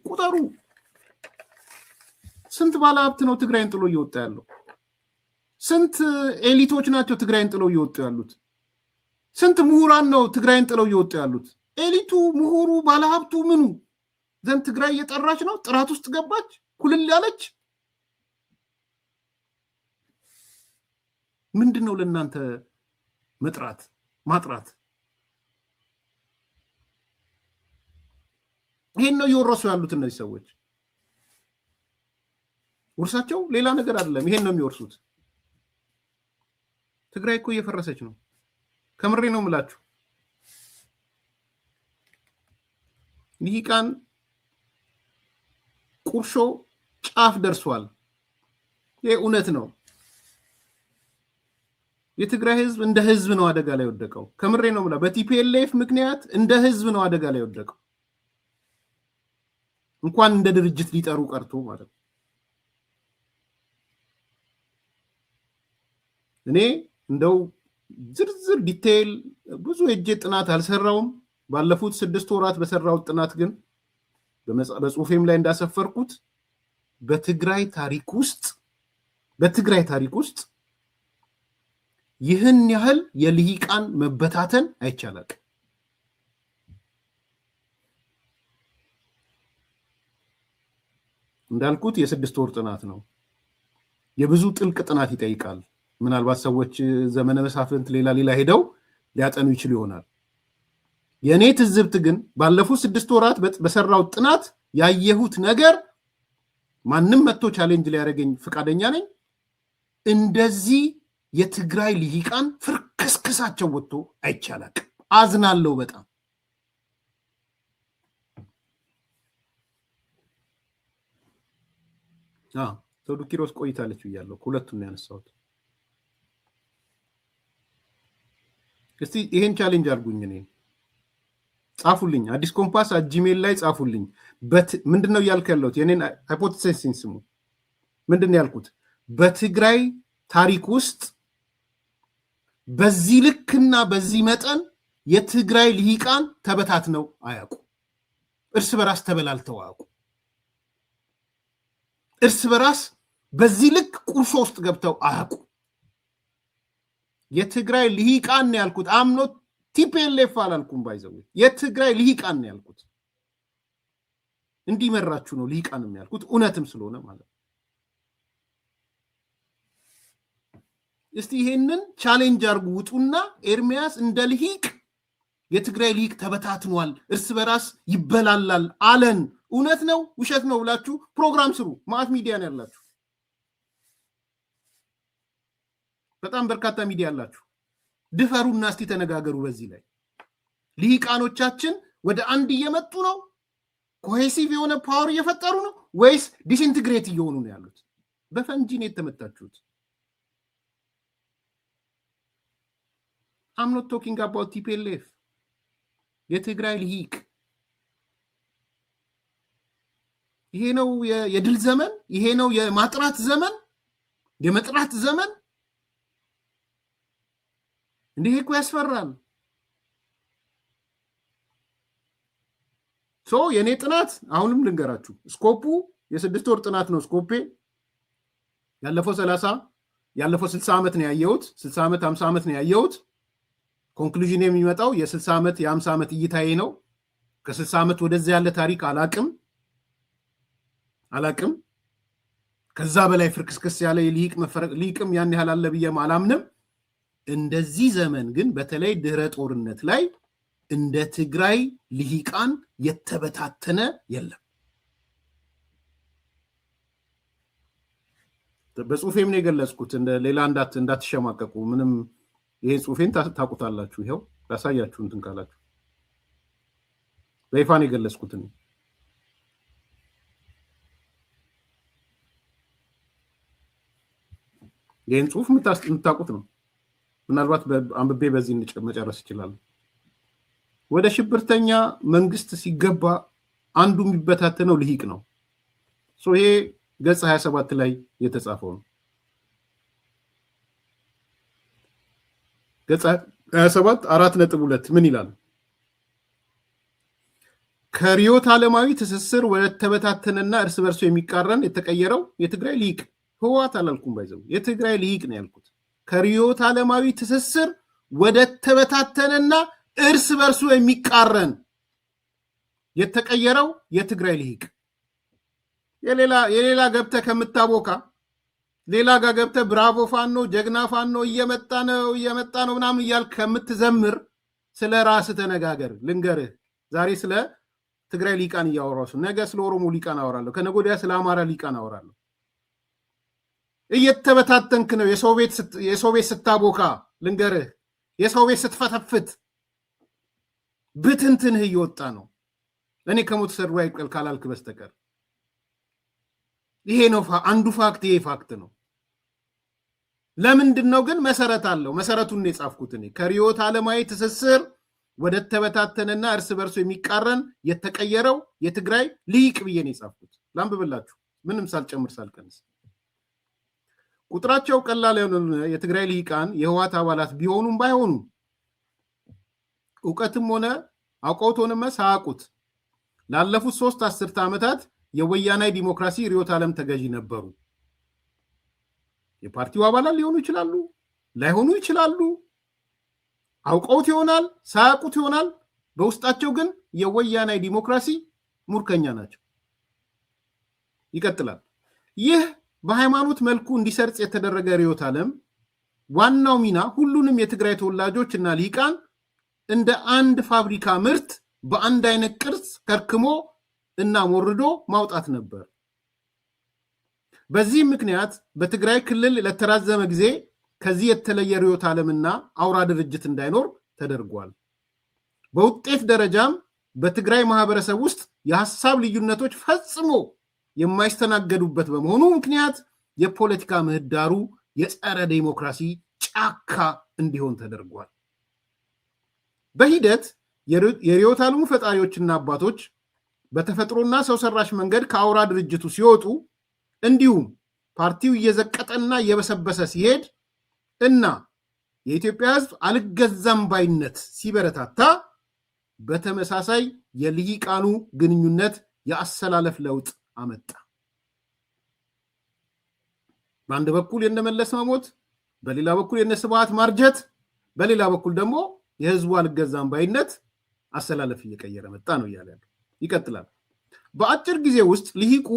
ቁጠሩ። ስንት ባለ ሀብት ነው ትግራይን ጥሎ እየወጣ ያለው? ስንት ኤሊቶች ናቸው ትግራይን ጥለው እየወጡ ያሉት? ስንት ምሁራን ነው ትግራይን ጥለው እየወጡ ያሉት? ኤሊቱ፣ ምሁሩ፣ ባለሀብቱ ምኑ ዘንድ ትግራይ እየጠራች ነው። ጥራት ውስጥ ገባች፣ ኩልል ያለች። ምንድነው ለእናንተ ማጥራት? ይሄን ነው እየወረሱ ያሉት እነዚህ ሰዎች። ውርሳቸው ሌላ ነገር አይደለም። ይሄን ነው የሚወርሱት። ትግራይ እኮ እየፈረሰች ነው። ከምሬ ነው የምላችሁ። ልሂቃን ቁርሾ ጫፍ ደርሷል። ይሄ እውነት ነው። የትግራይ ህዝብ እንደ ህዝብ ነው አደጋ ላይ ወደቀው። ከምሬ ነው የምላ። በቲፒኤልኤፍ ምክንያት እንደ ህዝብ ነው አደጋ ላይ ወደቀው። እንኳን እንደ ድርጅት ሊጠሩ ቀርቶ ማለት ነው። እኔ እንደው ዝርዝር ዲቴይል ብዙ የእጄ ጥናት አልሰራውም። ባለፉት 6 ወራት በሰራው ጥናት ግን በጽሁፌም ላይ እንዳሰፈርኩት በትግራይ ታሪክ ውስጥ ይህን ያህል የልሂቃን መበታተን አይቻላል። እንዳልኩት የ6 ወር ጥናት ነው። የብዙ ጥልቅ ጥናት ይጠይቃል። ምናልባት ሰዎች ዘመነ መሳፍንት ሌላ ሄደው ሊያጠኑ ይችሉ ይሆናል። የኔ ትዝብት ግን ባለፉት 6 ወራት በሰራው ጥናት ያየሁት ነገር ማንም መጥቶ ቻሌንጅ ሊያደርገኝ ፍቃደኛ ነኝ። እንደዚህ የትግራይ ልሂቃን ፍርክስክሳቸው ወጥቶ አይቻላል። አዝናለሁ በጣም። ዘውዱ ኪሮስ ቆይታለች ብያለሁ። ሁለቱን ነው ያነሳሁት። እስቲ ይሄን ቻሌንጅ አድርጉኝ፣ እኔ ጻፉልኝ። አዲስ ኮምፓስ ጂሜል ላይ ጻፉልኝ። ምንድነው እያልኩ ያለሁት? የኔን ሃይፖቴሲስን ስሙ። ምንድነው ያልኩት? በትግራይ ታሪክ ውስጥ በዚህ ልክና በዚህ መጠን የትግራይ ልሂቃን ተበታትነው አያውቁ። እርስ በራስ ተበላልተው አያውቁ። እርስ በራስ በዚህ ልክ ቁርሾ ውስጥ ገብተው አያውቁ። የትግራይ ልሂቃን ነው ያልኩት። አምኖት ቲፒኤልኤፍ አላልኩም። ባይዘው የትግራይ ልሂቃን ነው ያልኩት። እንዲመራችሁ ነው ልሂቃን ነው ያልኩት፣ እውነትም ስለሆነ ማለት ነው። እስቲ ይሄንን ቻሌንጅ አርጉ፣ ውጡና ኤርሚያስ እንደ ልሂቅ የትግራይ ልሂቅ ተበታትኗል፣ እርስ በራስ ይበላላል አለን። እውነት ነው ውሸት ነው ብላችሁ ፕሮግራም ስሩ። ማአት ሚዲያ ነው ያላችሁ፣ በጣም በርካታ ሚዲያ አላችሁ። ድፈሩና እስቲ ተነጋገሩ። በዚህ ላይ ልሂቃኖቻችን ወደ አንድ እየመጡ ነው? ኮሄሲቭ የሆነ ፓወር እየፈጠሩ ነው ወይስ ዲስኢንትግሬት እየሆኑ ነው ያሉት? በፈንጂ ነው የተመታችሁት። I'm not talking about TPLF. የትግራይ ልሂቅ ይሄ ነው የድል ዘመን፣ ይሄ ነው የማጥራት ዘመን፣ የመጥራት ዘመን። እንዲህ እኮ ያስፈራል። የኔ ጥናት አሁንም ልንገራችሁ፣ ስኮፑ የ6 ወር ጥናት ነው። ስኮፔ ያለፈው 60 ዓመት ነው ያየሁት። 60 ዓመት 50 ዓመት ነው ያየሁት። ኮንክሉዥን የሚመጣው የ60 ዓመት የ50 ዓመት እይታዬ ነው። ከ60 ዓመት ወደዚህ ያለ ታሪክ አላቅም። ከዛ በላይ ፍርክስክስ ያለ ልሂቅም ያን ያህል አለ ብዬም አላምንም። እንደዚህ ዘመን ግን በተለይ ድህረ ጦርነት ላይ እንደ ትግራይ ልሂቃን የተበታተነ የለም። በጽሁፌም ነው የገለጽኩት። እንደ ሌላ እንዳትሸማቀቁ። ምንም ይሄ ጽሁፌን ታቁታላችሁ። ይሄው ያሳያችሁ እንትን ካላችሁ በይፋ ነው የገለጽኩት። ይሄን ጽሁፍ የምታቁት ነው። ምናልባት አንብቤ በዚህ መጨረስ ይችላል። ወደ ሽብርተኛ መንግስት ሲገባ አንዱ የሚበታተነው ልሂቅ ነው። ይሄ ገጽ 27 ላይ የተጻፈው ነው። ገጽ 27 4.2 ምን ይላል? ከርዕዮተ ዓለማዊ ትስስር ወደ ተበታተነና እርስ በርሱ የሚቃረን የተቀየረው የትግራይ ልሂቅ፣ ህወሓት አላልኩም፣ ባይዘው የትግራይ ልሂቅ ነው ያልኩት። ከርዕዮተ ዓለማዊ ትስስር ወደ ተበታተነና እርስ በርሱ የሚቃረን የተቀየረው የትግራይ ልሂቅ። የሌላ ገብተህ ከምታቦካ ሌላ ጋር ገብተህ ብራቮ ፋኖ ጀግና ፋኖ እየመጣ ነው ምናምን እያልክ ከምትዘምር ስለ ራስህ ተነጋገር። ልንገርህ፣ ዛሬ ስለ ትግራይ ልሂቃን እያወራሁ፣ ነገ ስለ ኦሮሞ ልሂቃን አወራለሁ፣ ከነገ ወዲያ ስለ አማራ ልሂቃን አወራለሁ። እየተበታተንክ ነው። የሰው ቤት ስታቦካ ልንገርህ፣ የሰው ቤት ስትፈተፍት ብትንትንህ እየወጣ ነው። እኔ ከሞት ሰርዶ አይቀል ካላልክ በስተቀር ይሄ ነው አንዱ ፋክት። ይሄ ፋክት ነው። ለምንድን ነው ግን? መሰረት አለው። መሰረቱን ነው የጻፍኩት እኔ። ከርዕዮተ ዓለማዊ ትስስር ወደ ተበታተነና እርስ በርሱ የሚቃረን የተቀየረው የትግራይ ልሂቅ ብዬ ነው የጻፍኩት። ላንብብላችሁ፣ ምንም ሳልጨምር ሳልቀንስ። ቁጥራቸው ቀላል የሆኑ የትግራይ ልሂቃን የህወሓት አባላት ቢሆኑም ባይሆኑም እውቀትም ሆነ አውቀውት ሆነ ሳያውቁት ላለፉት 3 አስርተ ዓመታት የወያናይ ዲሞክራሲ ርዕዮተ ዓለም ተገዢ ነበሩ። የፓርቲው አባላት ሊሆኑ ይችላሉ፣ ላይሆኑ ይችላሉ። አውቀውት ይሆናል፣ ሳያውቁት ይሆናል። በውስጣቸው ግን የወያናይ ዲሞክራሲ ሙርከኛ ናቸው። ይቀጥላል። ይህ በሃይማኖት መልኩ እንዲሰርጽ የተደረገ ርዕዮተ ዓለም ዋናው ሚና ሁሉንም የትግራይ ተወላጆች እና ልሂቃን እንደ አንድ ፋብሪካ ምርት በአንድ አይነት ቅርጽ ከርክሞ እና ሞርዶ ማውጣት ነበር። በዚህ ምክንያት በትግራይ ክልል ለተራዘመ ጊዜ ከዚህ የተለየ ርዕዮተ ዓለምና አውራ ድርጅት እንዳይኖር ተደርጓል። በውጤት ደረጃም በትግራይ ማህበረሰብ ውስጥ የሐሳብ ልዩነቶች ፈጽሞ የማይስተናገዱበት በመሆኑ ምክንያት የፖለቲካ ምህዳሩ የጸረ ዴሞክራሲ ጫካ እንዲሆን ተደርጓል። በሂደት የርዕዮተ ዓለሙ ፈጣሪዎችና አባቶች በተፈጥሮና ሰው ሰራሽ መንገድ ከአውራ ድርጅቱ ሲወጡ እንዲሁም ፓርቲው እየዘቀጠና እየበሰበሰ ሲሄድ እና የኢትዮጵያ ሕዝብ አልገዛም ባይነት ሲበረታታ በተመሳሳይ የልሂቃኑ ግንኙነት የአሰላለፍ ለውጥ አመጣ። በአንድ በኩል የነመለስ መሞት፣ በሌላ በኩል የነስብሃት ማርጀት፣ በሌላ በኩል ደግሞ የህዝቡ አልገዛም ባይነት አሰላለፍ እየቀየረ መጣ ነው እያለ ያለው። ይቀጥላል። በአጭር ጊዜ ውስጥ ልሂቁ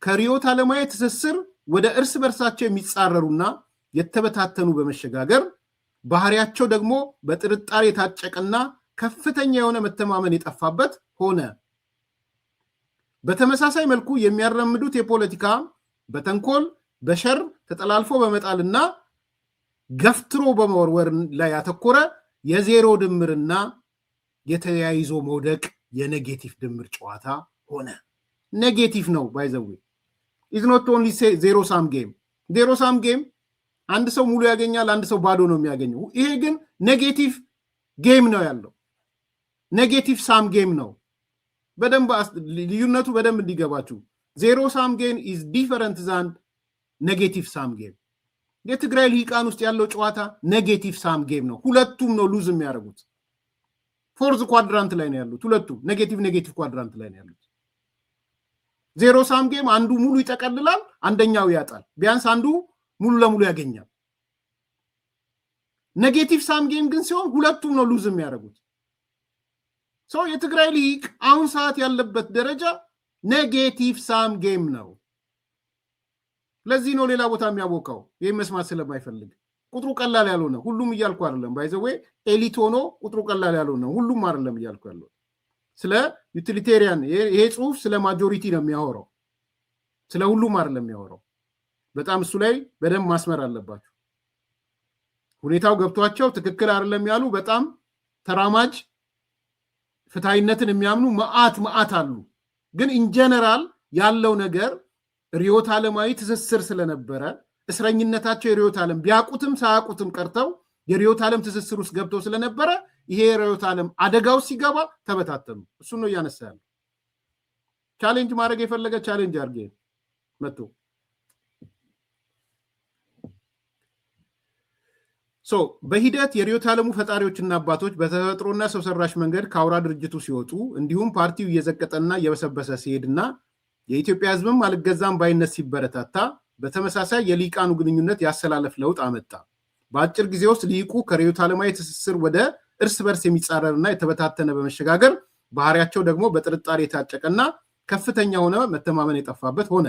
ከርዕዮተ ዓለማዊ ትስስር ወደ እርስ በርሳቸው የሚጻረሩና የተበታተኑ በመሸጋገር ባህሪያቸው ደግሞ በጥርጣሬ የታጨቀና ከፍተኛ የሆነ መተማመን የጠፋበት ሆነ። በተመሳሳይ መልኩ የሚያራምዱት የፖለቲካ በተንኮል በሸር ተጠላልፎ በመጣልና ገፍትሮ በመወርወር ላይ ያተኮረ የዜሮ ድምርና የተያይዞ መውደቅ የኔጌቲቭ ድምር ጨዋታ ሆነ። ኔጌቲቭ ነው ባይዘዌ ኢዝ ኖት ኦንሊ ዜሮ ሳም ጌም። ዜሮ ሳም ጌም አንድ ሰው ሙሉ ያገኛል፣ አንድ ሰው ባዶ ነው የሚያገኘው። ይሄ ግን ኔጌቲቭ ጌም ነው ያለው። ኔጌቲቭ ሳም ጌም ነው። በደንብ ልዩነቱ በደንብ እንዲገባችሁ። ዜሮ ሳም ጌም ኢዝ ዲፈረንት ዛን ኔጌቲቭ ሳም ጌም። የትግራይ ልሂቃን ውስጥ ያለው ጨዋታ ኔጌቲቭ ሳም ጌም ነው። ሁለቱም ነው ሉዝ የሚያደርጉት። ፎርዝ ኳድራንት ላይ ነው ያሉት ሁለቱም። ኔጌቲቭ ኳድራንት ላይ ነው ያሉት። ዜሮ ሳም ጌም አንዱ ሙሉ ይጠቀልላል፣ አንደኛው ያጣል። ቢያንስ አንዱ ሙሉ ለሙሉ ያገኛል። ኔጌቲቭ ሳም ጌም ግን ሲሆን ሁለቱም ነው ሉዝ የሚያደርጉት። ሰው የትግራይ ልሂቅ አሁን ሰዓት ያለበት ደረጃ ኔጌቲቭ ሳም ጌም ነው። ለዚህ ነው ሌላ ቦታ የሚያወቀው ይህ መስማት ስለማይፈልግ። ቁጥሩ ቀላል ያልሆነ ሁሉም እያልኩ አይደለም። ባይዘዌ ኤሊት ሆኖ ቁጥሩ ቀላል ያልሆነ ሁሉም አይደለም እያልኩ ያለው። ስለ ዩቲሊቴሪያን ይሄ ጽሁፍ ስለ ማጆሪቲ ነው የሚያወራው፣ ስለ ሁሉም አይደለም የሚያወራው። በጣም እሱ ላይ በደንብ ማስመር አለባቸው። ሁኔታው ገብቷቸው ትክክል አይደለም ያሉ በጣም ተራማጅ ፍትሃይነትን የሚያምኑ መዓት አሉ። ግን ኢንጀነራል ያለው ነገር ርዕዮተ ዓለማዊ ትስስር ስለነበረ እስረኝነታቸው የርዕዮተ ዓለም ቢያውቁትም ሳያውቁትም ቀርተው የርዕዮተ ዓለም ትስስር ውስጥ ገብተው ስለነበረ ይሄ የርዕዮተ ዓለም አደጋው ሲገባ ተበታተኑ። እሱን ነው እያነሳ ያለው። ቻሌንጅ ማድረግ የፈለገ ቻሌንጅ አድርጌ መጥቶ በሂደት የርዕዮተ ዓለሙ ፈጣሪዎችና አባቶች በተፈጥሮና ሰው ሰራሽ መንገድ ከአውራ ድርጅቱ ሲወጡ እንዲሁም ፓርቲው እየዘቀጠና እየበሰበሰ ሲሄድና የኢትዮጵያ ሕዝብም አልገዛም ባይነት ሲበረታታ በተመሳሳይ የልሂቃኑ ግንኙነት ያሰላለፍ ለውጥ አመጣ። በአጭር ጊዜ ውስጥ ልሂቁ ከርዕዮተ ዓለማዊ ትስስር ወደ እርስ በርስ የሚጻረርና የተበታተነ በመሸጋገር ባህሪያቸው ደግሞ በጥርጣሬ የታጨቀና ከፍተኛ ሆነ መተማመን የጠፋበት ሆነ።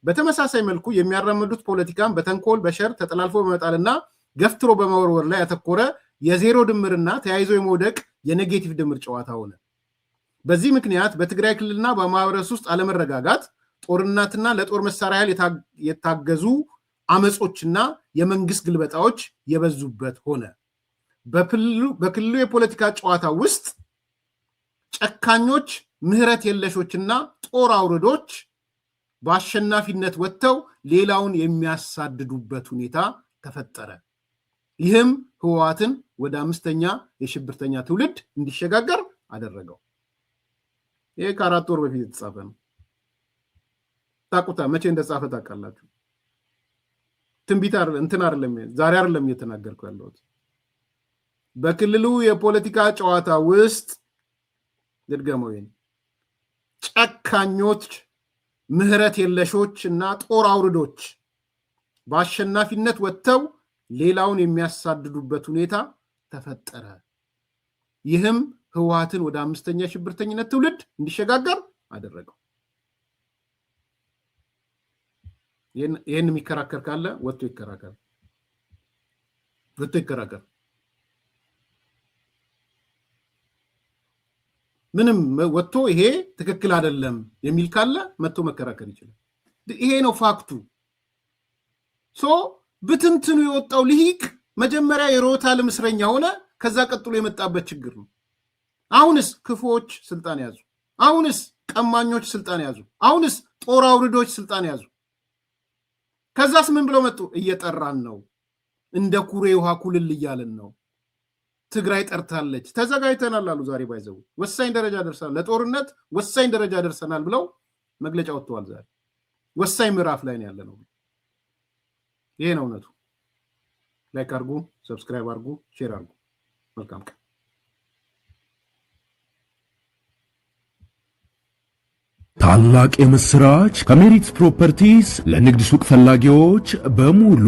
በተመሳሳይ መልኩ የሚያራምዱት ፖለቲካን በተንኮል በሸር ተጠላልፎ በመጣልና ገፍትሮ በመወርወር ላይ ያተኮረ የዜሮ ድምርና ተያይዞ የመውደቅ የኔጌቲቭ ድምር ጨዋታ ሆነ። በዚህ ምክንያት በትግራይ ክልልና በማህበረሰብ ውስጥ አለመረጋጋት፣ ጦርነትና ለጦር መሳሪያ ኃይል የታገዙ አመጾችና የመንግስት ግልበጣዎች የበዙበት ሆነ። በክልሉ የፖለቲካ ጨዋታ ውስጥ ጨካኞች፣ ምህረት የለሾችና ጦር አውርዶች በአሸናፊነት ወጥተው ሌላውን የሚያሳድዱበት ሁኔታ ተፈጠረ። ይህም ህወሓትን ወደ አምስተኛ የሽብርተኛ ትውልድ እንዲሸጋገር አደረገው። ይሄ ከ4 ወር በፊት የተጻፈ ነው። ታቁታ መቼ እንደጻፈ ታውቃላችሁ? ትንቢት እንትን አይደለም፣ ዛሬ አይደለም እየተናገርኩ ያለሁት። በክልሉ የፖለቲካ ጨዋታ ውስጥ ድርገመው ጨካኞች፣ ምህረት የለሾች እና ጦር አውርዶች በአሸናፊነት ወጥተው ሌላውን የሚያሳድዱበት ሁኔታ ተፈጠረ። ይህም ህወሓትን ወደ አምስተኛ የሽብርተኝነት ትውልድ እንዲሸጋገር አደረገው። ይህን የሚከራከር ካለ ወጥቶ ይከራከር። ምንም ወጥቶ ይሄ ትክክል አይደለም የሚል ካለ መጥቶ መከራከር ይችላል። ይሄ ነው ፋክቱ። ብትንትኑ የወጣው ልሂቅ መጀመሪያ የሮታ ዓለም እስረኛ ሆነ። ከዛ ቀጥሎ የመጣበት ችግር ነው። አሁንስ ክፉዎች ስልጣን ያዙ። አሁንስ ቀማኞች ስልጣን ያዙ። አሁንስ ጦር አውርዶች ስልጣን ያዙ። ከዛስ ምን ብለው መጡ? እየጠራን ነው፣ እንደ ኩሬ ውሃ ኩልል እያልን ነው። ትግራይ ጠርታለች፣ ተዘጋጅተናል አሉ። ዛሬ ባይዘው ወሳኝ ደረጃ ደርሰናል፣ ለጦርነት ወሳኝ ደረጃ ደርሰናል ብለው መግለጫ ወጥተዋል። ዛሬ ወሳኝ ምዕራፍ ላይ ነው ያለነው። ይሄ ነው እውነቱ። ላይክ አድርጉ፣ ሰብስክራይብ አድርጉ፣ ሼር አድርጉ። መልካም ቀን።
ታላቅ የምስራች ከሜሪት ፕሮፐርቲስ ለንግድ ሱቅ ፈላጊዎች በሙሉ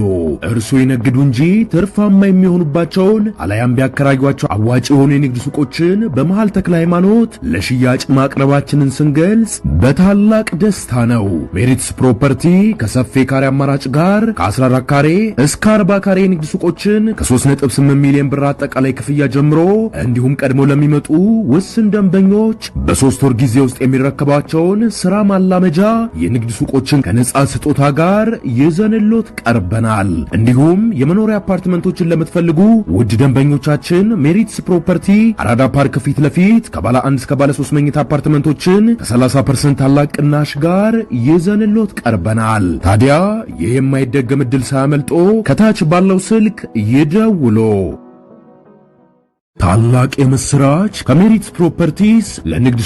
እርሶ ይነግዱ እንጂ ትርፋማ የሚሆኑባቸውን አላያም ቢያከራዩአቸው አዋጭ የሆኑ የንግድ ሱቆችን በመሃል ተክለ ሃይማኖት ለሽያጭ ማቅረባችንን ስንገልጽ በታላቅ ደስታ ነው። ሜሪትስ ፕሮፐርቲ ከሰፊ ካሬ አማራጭ ጋር ከ14 ካሬ እስከ 40 ካሬ የንግድ ሱቆችን ከ3.8 ሚሊዮን ብር አጠቃላይ ክፍያ ጀምሮ እንዲሁም ቀድሞ ለሚመጡ ውስን ደንበኞች በ3 ወር ጊዜ ውስጥ የሚረከባቸውን ስራ ማላመጃ የንግድ ሱቆችን ከነጻ ስጦታ ጋር ይዘንሎት ቀርበናል። እንዲሁም የመኖሪያ አፓርትመንቶችን ለምትፈልጉ ውድ ደንበኞቻችን ሜሪትስ ፕሮፐርቲ አራዳ ፓርክ ፊት ለፊት ከባለ 1 እስከ ባለ 3 መኝታ አፓርትመንቶችን ከ30% ታላቅ ቅናሽ ጋር ይዘንሎት ቀርበናል። ታዲያ ይህ የማይደገም ዕድል ሳያመልጦ ከታች ባለው ስልክ ይደውሎ። ታላቅ የምስራች ከሜሪትስ ፕሮፐርቲስ ለንግድ